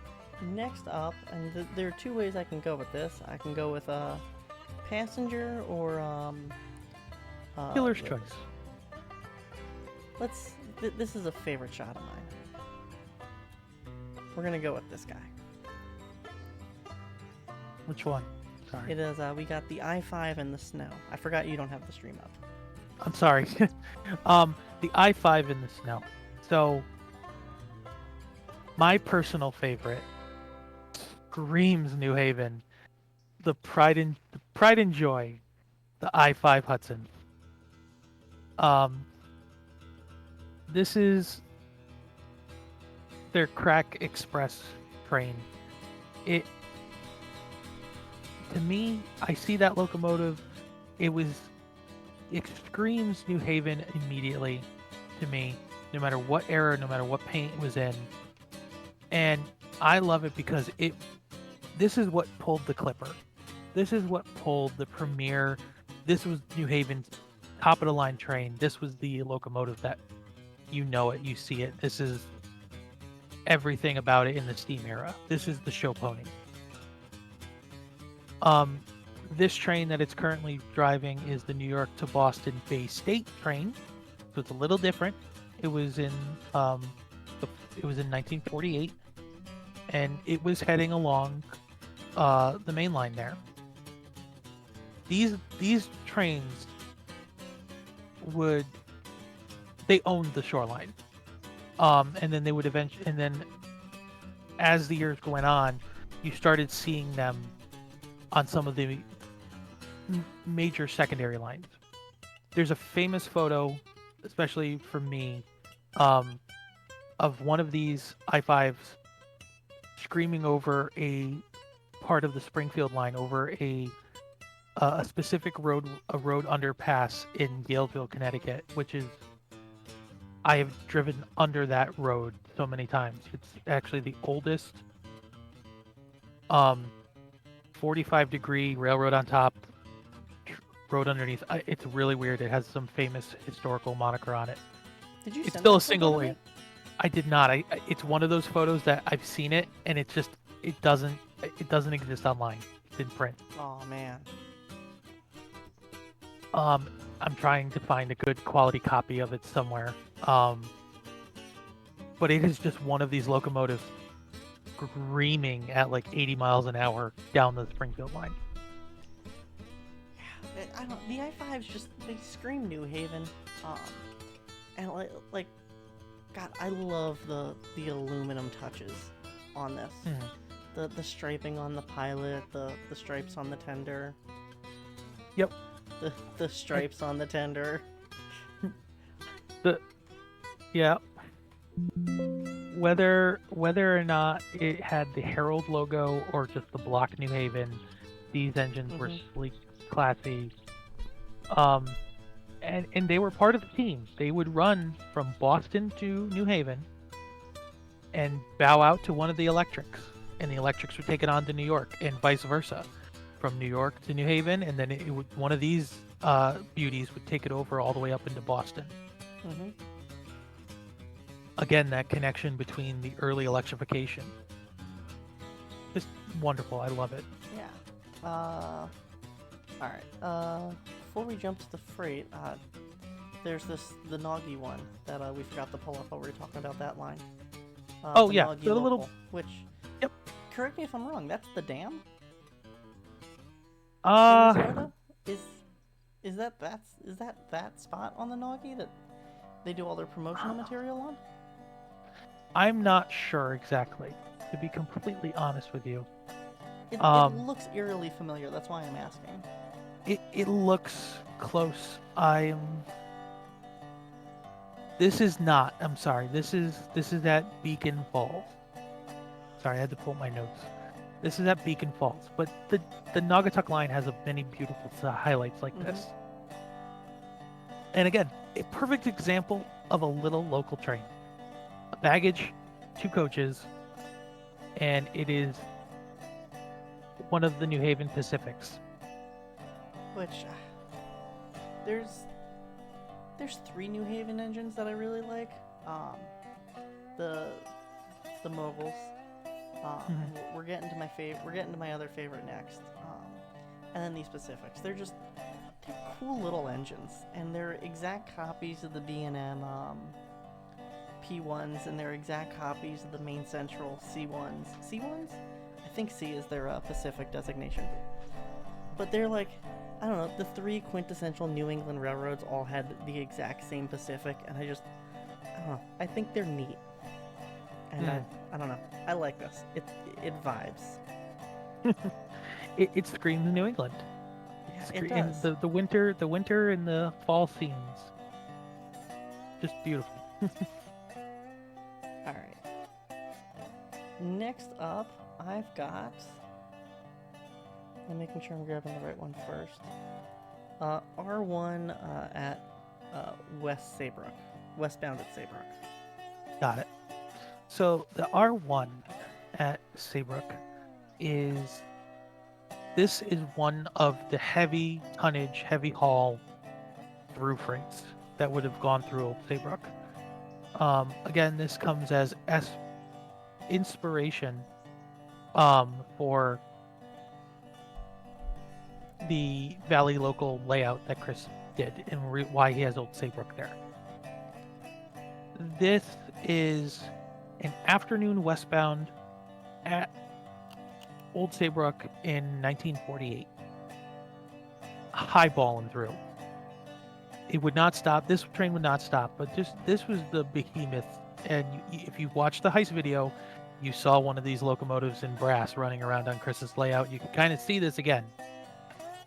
Next up, and there are two ways I can go with this. I can go with passenger or Killer's choice. This is a favorite shot of mine. We're gonna go with this guy. Which one? Sorry. It is. We got the I-5 in the snow. I forgot you don't have the stream up. I'm sorry. The I-5 in the snow. So, my personal favorite screams New Haven. The pride and joy, the I-5 Hudson. This is their Crack Express train. To me, I see that locomotive. It screams New Haven immediately to me, no matter what era, no matter what paint it was in. And I love it because this is what pulled the Clipper. This is what pulled the Premier. This was New Haven's top of the line train. This was the locomotive that you see it. This is everything about it in the steam era. This is the show pony. This train that it's currently driving is the New York to Boston Bay State train, so it's a little different. It was in 1948, and it was heading along the main line there. These trains they owned the shoreline, and then they would eventually, and then as the years went on, you started seeing them on some of the major secondary lines. There's a famous photo, especially for me, of one of these I-5s screaming over a part of the Springfield line, over a specific road underpass in Galesville, Connecticut, which is, I have driven under that road so many times. It's actually the oldest 45-degree railroad on top, road underneath. It's really weird. It has some famous historical moniker on it. Did you? It's send still that a single photo to lane. me? I did not. It's one of those photos that I've seen it, and it doesn't exist online. It's in print. Oh man. I'm trying to find a good quality copy of it somewhere. But it is just one of these locomotives screaming at like 80 miles an hour down the Springfield line. Yeah, I don't. The I-5s just they scream New Haven, and like, God, I love the aluminum touches on this. Mhm. The striping on the pilot, the stripes on the tender, Yep. the stripes on the tender. The yeah. Whether or not it had the Herald logo or just the block New Haven, these engines were Hmm. sleek, classy, um, and they were part of the team. They would run from Boston to New Haven and bow out to one of the electrics, and the electrics would take it on to New York, and vice versa, from New York to New Haven, and then it would one of these beauties would take it over all the way up into Boston. Hmm. Again, that connection between the early electrification, just wonderful. I love it. Yeah. All right. Before we jump to the freight, there's the Noggy one that we forgot to pull up while we were talking about that line. Oh the yeah, Noggy the local, little which, yep. correct me if I'm wrong, that's the dam in Uh, Minnesota. Is that spot on the Noggy that they do all their promotional material on? I'm not sure exactly, to be completely honest with you. It looks eerily familiar. That's why I'm asking. It looks close. This is not. I'm sorry. This is at Beacon Falls. Sorry, I had to pull my notes. This is at Beacon Falls, but the Naugatuck line has many beautiful highlights like this. And again, a perfect example of a little local train. A baggage, 2 coaches, and it is one of the New Haven Pacifics. Which there's 3 New Haven engines that I really like. The Moguls. And we're getting to my favorite. We're getting to my other favorite next. And then these Pacifics. They're cool little engines, and they're exact copies of the B&M P1s, and they're exact copies of the Main Central C1s. C1s? I think C is their Pacific designation. But they're like, I don't know, the 3 quintessential New England railroads all had the exact same Pacific, and I don't know, I think they're neat. And I don't know, I like this. It vibes. It screams New England. It And does. the winter and the fall scenes, just beautiful. All right. Next up, I've got. I'm making sure I'm grabbing the right one first. R1 at westbound at Saybrook. Got it. So the R1 at Saybrook is one of the heavy tonnage, heavy haul through freights that would have gone through Old Saybrook. Again, this comes as inspiration for the Valley local layout that Chris did and why he has Old Saybrook there. This is an afternoon westbound at Old Saybrook in 1948. Highballing through. It would not stop. This train would not stop, but this was the behemoth. And if you watch the heist video, you saw one of these locomotives in brass running around on Chris's layout. You can kind of see this again.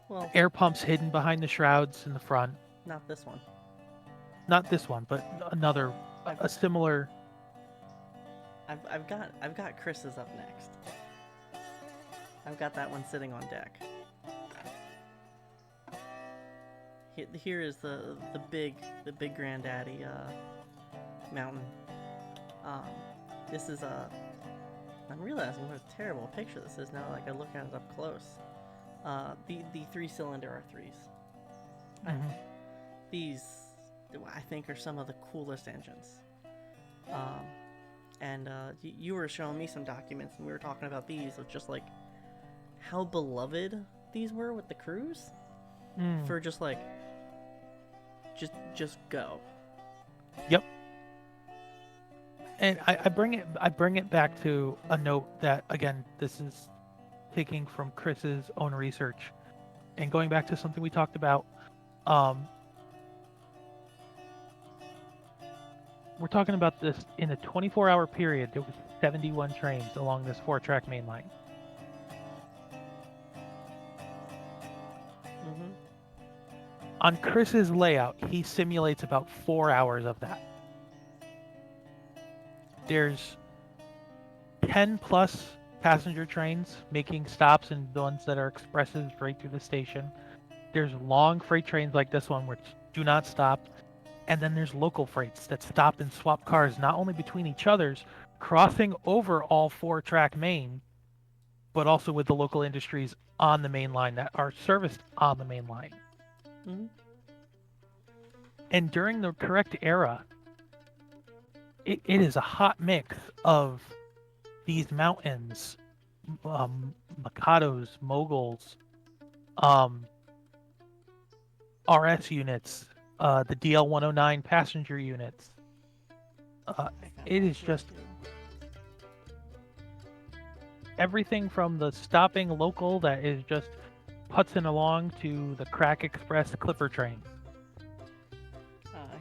Well, Air pumps hidden behind the shrouds in the front. not this one. Not this one, but another, a similar. I've got Chris's up next. I've got that one sitting on deck. Here is the big granddaddy mountain. This is I'm realizing what a terrible picture this is now. Like I look at it up close. The 3-cylinder R3s. Mhm. These I think are some of the coolest engines. And you were showing me some documents, and we were talking about these of just like how beloved these were with the crews for just like just go. Yep. And I bring it back to a note that again, this is taking from Chris's own research and going back to something we talked about. we're talking about this in a 24-hour period. There was 71 trains along this 4-track main line. Mm-hmm. On Chris's layout, he simulates about 4 hours of that. There's 10 plus passenger trains making stops, and the ones that are expresses right through the station. There's long freight trains like this one which do not stop. And then there's local freights that stop and swap cars not only between each other's, crossing over all 4-track main, but also with the local industries on the main line that are serviced on the main line. Mm-hmm. And during the correct era, it is a hot mix of these mountains, Mikados, Moguls, um, RS units, the DL 109 passenger units. It is just everything from the stopping local that is just putzing along to the Crack Express Clipper train.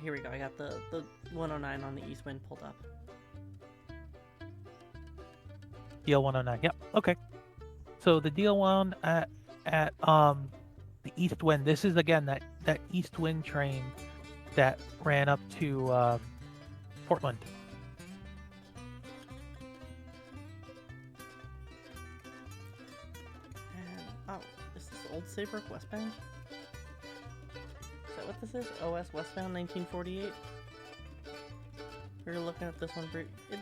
Here we go. I got the 109 on the East Wind pulled up. DL 109. Yep. Okay. So the DL 1 at the East Wind. This is again that East Wind train that ran up to Portland. And is this Old Saybrook westbound? Is that what this is? OS westbound 1948. We're looking at this one.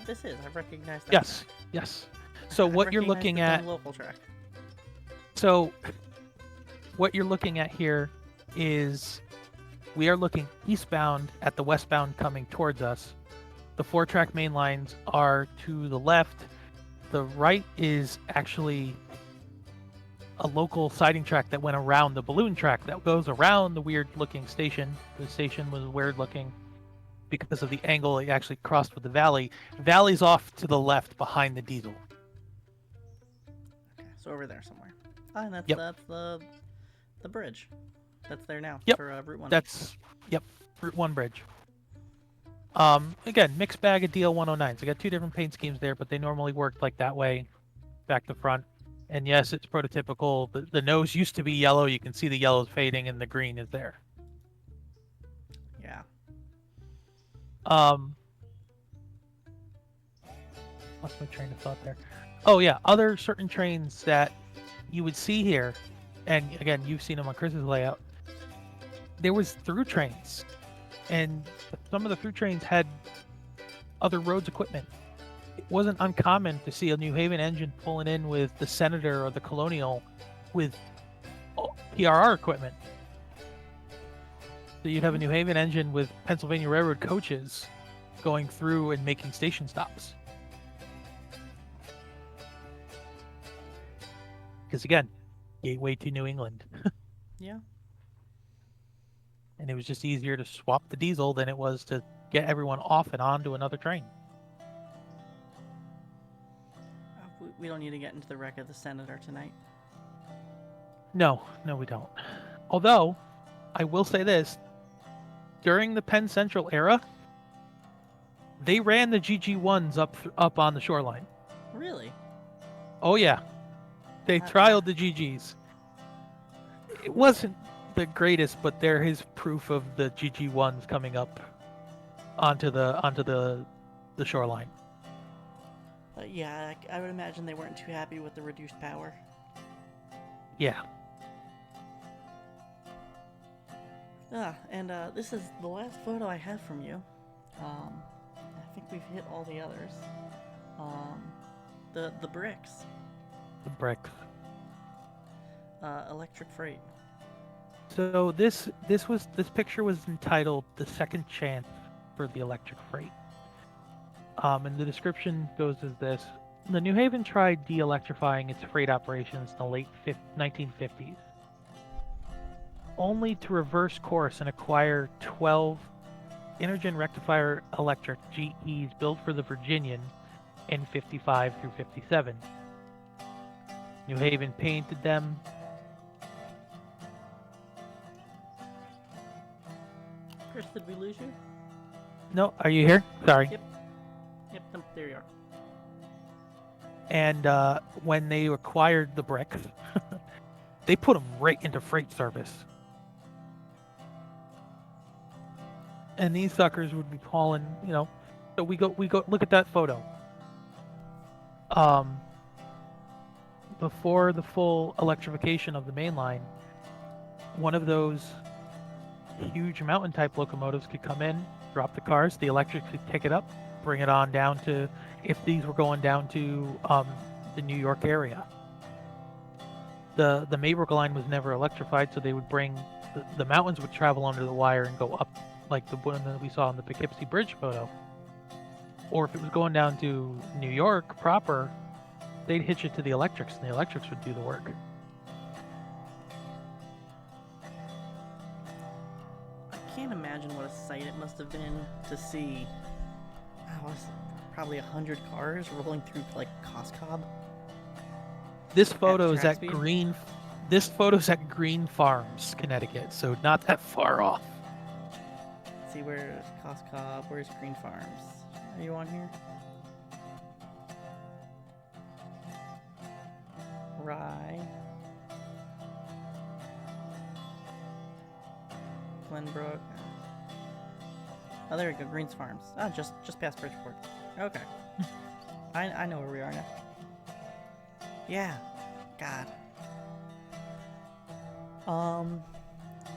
This is. I recognize that. Yes. Yes. So what you're looking at? Local track. So what you're looking at here is we are looking eastbound at the westbound coming towards us. The 4-track main lines are to the left. The right is actually a local siding track that went around the balloon track that goes around the weird looking station. The station was weird looking because of the angle it actually crossed with the valley. Valley's off to the left behind the diesel. Okay, so over there somewhere. And that's the bridge. That's there now for Route 1. That's Route 1 bridge. Again, mixed bag of DL 109s. I got 2 different paint schemes there, but they normally worked like that way, back to front. And yes, it's prototypical. The nose used to be yellow. You can see the yellow's fading and the green is there. Yeah. What's my train of thought there? Oh yeah, other certain trains that you would see here, and again, you've seen them on Chris's layout. There was through trains, and some of the through trains had other roads equipment. It wasn't uncommon to see a New Haven engine pulling in with the Senator or the Colonial with PRR equipment. So you'd have a New Haven engine with Pennsylvania Railroad coaches going through and making station stops. Because again, gateway to New England. Yeah. And it was just easier to swap the diesel than it was to get everyone off and on to another train. We don't need to get into the wreck of the Senator tonight. No, we don't. Although, I will say this. During the Penn Central era, they ran the GG1s up on the shoreline. Really? Oh, yeah. They trialed the GGs. It wasn't the greatest, but there is proof of the GG1s coming up onto the shoreline. Yeah, I would imagine they weren't too happy with the reduced power. Yeah. And this is the last photo I have from you. I think we've hit all the others. The bricks. The bricks. Electric freight. So this picture was entitled "The Second Chance for the Electric Freight." And the description goes as this: the New Haven tried de-electrifying its freight operations in the late 1950s, only to reverse course and acquire 12 Intergen Rectifier Electric GEs built for the Virginian in 55 through 57. New Haven painted them. Chris, did we lose you? No, are you here? Sorry. Yep. Yep. Nope, there you are. And when they acquired the bricks, they put them right into freight service. And these suckers would be hauling, So we go look at that photo. Before the full electrification of the main line, one of those huge mountain type locomotives could come in, drop the cars, the electric could pick it up, bring it on down to, if these were going down to the New York area. The Maybrook line was never electrified, so they would bring the mountains would travel under the wire and go up, like the one that we saw in the Poughkeepsie Bridge photo. Or if it was going down to New York proper, they'd hitch it to the electrics, and the electrics would do the work. I can't imagine what a sight it must have been to see. Wow, probably 100 cars rolling through like Coscob. This photo is track at speed? Green. This photo's at Green Farms, Connecticut, so not that far off. Let's see, where's Coscob? Where's Green Farms? Are you on here? Rye. Glenbrook. Oh, there we go. Green's Farms. Ah, just past Bridgeport. Okay. I know where we are now. Yeah. God.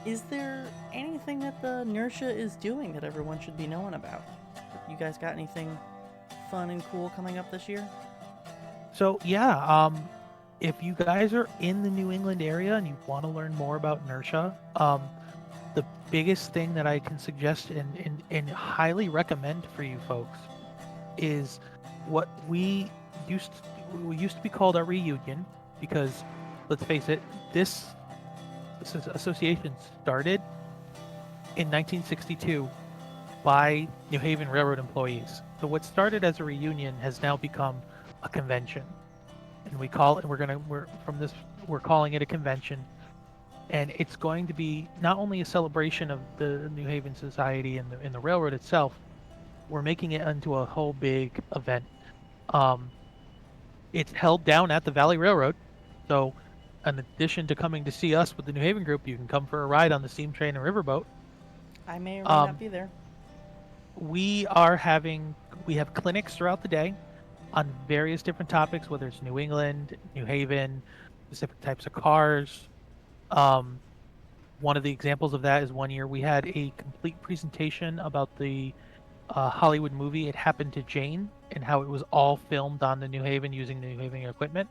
Is there anything that the NERSHA is doing that everyone should be knowing about? You guys got anything fun and cool coming up this year? So yeah, if you guys are in the New England area and you want to learn more about NERSHA, the biggest thing that I can suggest and highly recommend for you folks is what we used to be called our reunion, because let's face it, this association started in 1962 by New Haven Railroad employees. So what started as a reunion has now become a convention, and we're calling it a convention, and it's going to be not only a celebration of the New Haven Society and the railroad itself. We're making it into a whole big event. It's held down at the Valley Railroad, so in addition to coming to see us with the New Haven group, you can come for a ride on the steam train and riverboat. I may or may not be there. We have clinics throughout the day on various different topics, whether it's New England, New Haven, specific types of cars. One of the examples of that is one year we had a complete presentation about the Hollywood movie It Happened to Jane, and how it was all filmed on the New Haven using the New Haven equipment.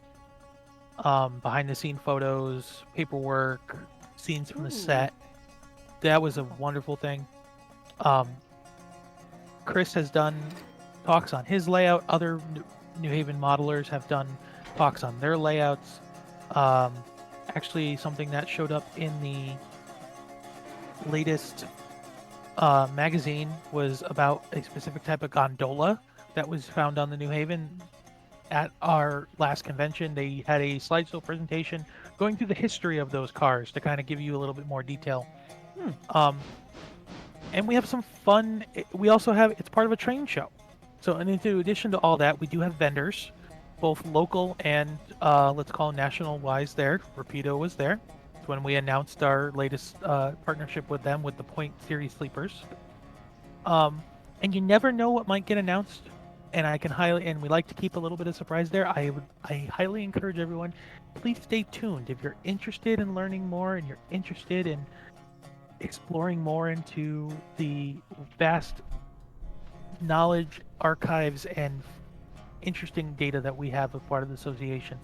Behind the scene photos, paperwork, scenes from the set. That was a wonderful thing. Chris has done talks on his layout. Other New Haven modelers have done talks on their layouts. Actually, something that showed up in the latest magazine was about a specific type of gondola that was found on the New Haven. At our last convention, they had a slideshow presentation going through the history of those cars to kind of give you a little bit more detail. And we have some fun. We also have, it's part of a train show. So in addition to all that, we do have vendors, both local and let's call them national-wise there. Rapido was there. It's when we announced our latest partnership with them with the Point Series Sleepers. And you never know what might get announced. And we like to keep a little bit of surprise there. I highly encourage everyone, please stay tuned. If you're interested in learning more and you're interested in exploring more into the vast knowledge archives and interesting data that we have as part of the association,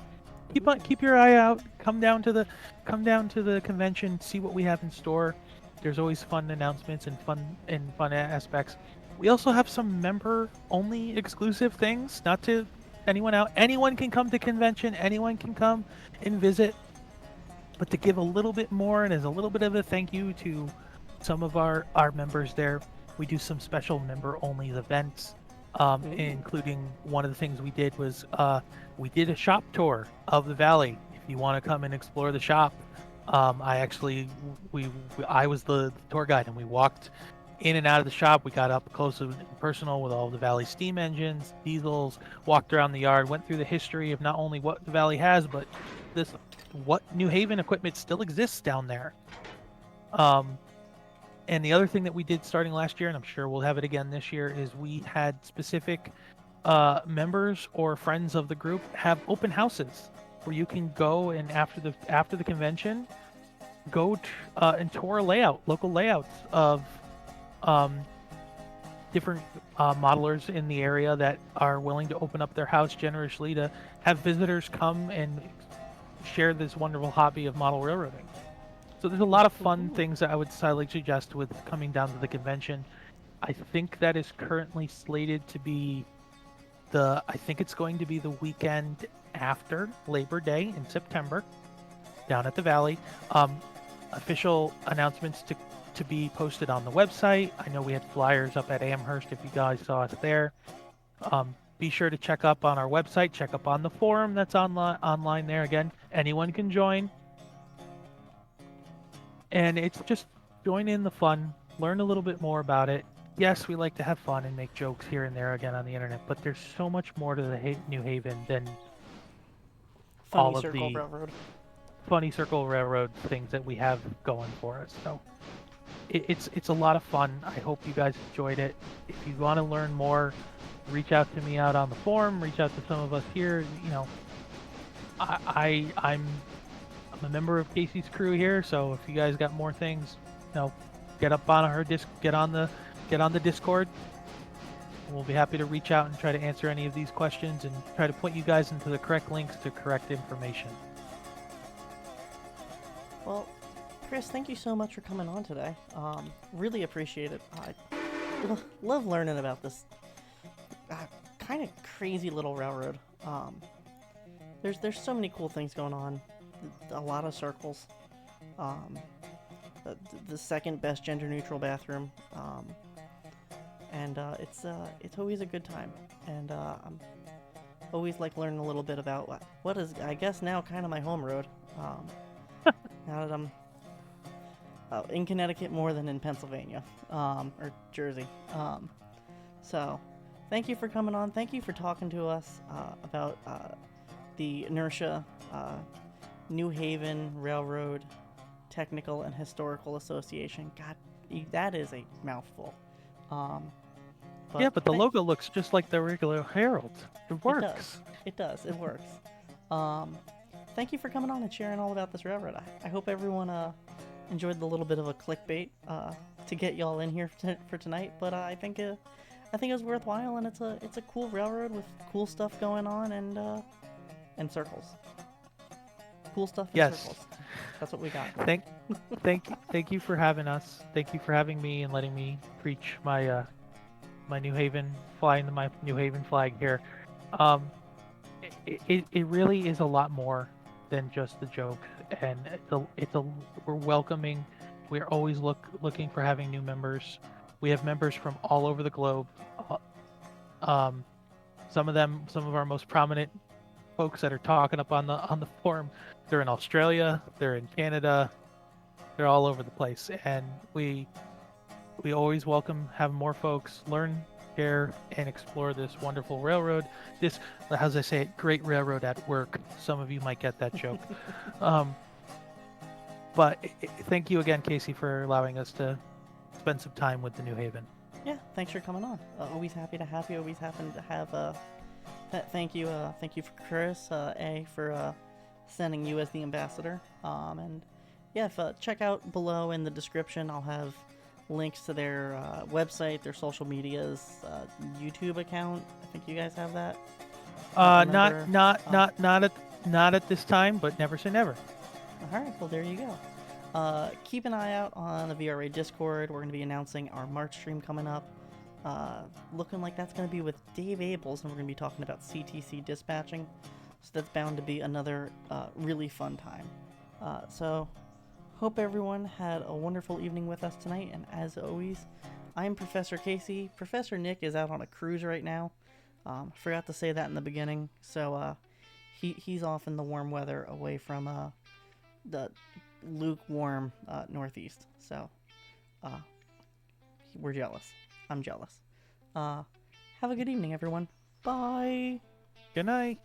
keep your eye out. Come down to the convention, see what we have in store. There's always fun announcements and fun aspects. We also have some member-only exclusive things, not to anyone out. Anyone can come to convention. Anyone can come and visit. But to give a little bit more, and as a little bit of a thank you to some of our members there, we do some special member-only events, including one of the things we did was we did a shop tour of the Valley. If you want to come and explore the shop, I was the tour guide, and we walked in and out of the shop. We got up close and personal with all the Valley steam engines, diesels, walked around the yard, went through the history of not only what the Valley has, but this what New Haven equipment still exists down there. Um, and the other thing that we did starting last year, and I'm sure we'll have it again this year, is we had specific members or friends of the group have open houses where you can go and after the convention, go and tour local layouts of um, different modelers in the area that are willing to open up their house generously to have visitors come and share this wonderful hobby of model railroading. So there's a lot of fun Woohoo. things that I would highly suggest with coming down to the convention. I think that is currently slated to be I think it's going to be the weekend after Labor Day in September down at the Valley. Official announcements to be posted on the website. I know we had flyers up at Amherst if you guys saw us there. Be sure to check up on our website, check up on the forum that's online there. Again, anyone can join. And it's just join in the fun, learn a little bit more about it. Yes, we like to have fun and make jokes here and there again on the internet, but there's so much more to the New Haven than Funny all of Circle the Railroad. funny Circle Railroad things that we have going for us. So it's a lot of fun. I hope you guys enjoyed it. If you want to learn more, reach out to me out on the forum. Reach out to some of us here. You know, I'm a member of Casey's crew here, so if you guys got more things, you know, get up on her get on the Discord. We'll be happy to reach out and try to answer any of these questions and try to point you guys into the correct links to correct information. Well, Chris, thank you so much for coming on today. Really appreciate it. I love learning about this kind of crazy little railroad. There's so many cool things going on. A lot of circles. The second best gender neutral bathroom. And it's always a good time. And I'm always like learning a little bit about what is, I guess, now kind of my home road. Now that I'm in Connecticut more than in Pennsylvania or Jersey. So thank you for coming on. Thank you for talking to us about the Inertia New Haven Railroad Technical and Historical Association. God, that is a mouthful. But the logo looks just like the regular Herald. It works. It does. It works. Thank you for coming on and sharing all about this railroad. I hope everyone enjoyed the little bit of a clickbait to get y'all in here for tonight. But I think it was worthwhile, and it's a cool railroad with cool stuff going on and circles. Cool stuff and circles. That's what we got. Thank you for having us. Thank you for having me and letting me preach my my New Haven, flying my New Haven flag here. It really is a lot more than just the jokes, and we're welcoming. We're always looking for having new members. We have members from all over the globe. Some of our most prominent folks that are talking up on the forum, they're in Australia, they're in Canada, they're all over the place, and we always have more folks learn, share, and explore this wonderful railroad. This, as I say, great railroad at work. Some of you might get that joke. But thank you again, Casey, for allowing us to spend some time with the New Haven. Yeah, thanks for coming on. Always happy to have you. Always happy to have thank you for Chris for sending you as the ambassador. And yeah, check out below in the description. I'll have links to their website, their social medias, YouTube account. I think you guys have that. Not at this time, but never say never. All right, well there you go. Keep an eye out on the VRA Discord. We're going to be announcing our March stream coming up. Looking like that's going to be with Dave Abels, and we're going to be talking about CTC dispatching. So that's bound to be another really fun time. So hope everyone had a wonderful evening with us tonight. And as always, I'm Professor Casey. Professor Nick is out on a cruise right now. Forgot to say that in the beginning. So he's off in the warm weather away from the lukewarm northeast. So we're jealous. I'm jealous. Have a good evening, everyone. Bye. Good night.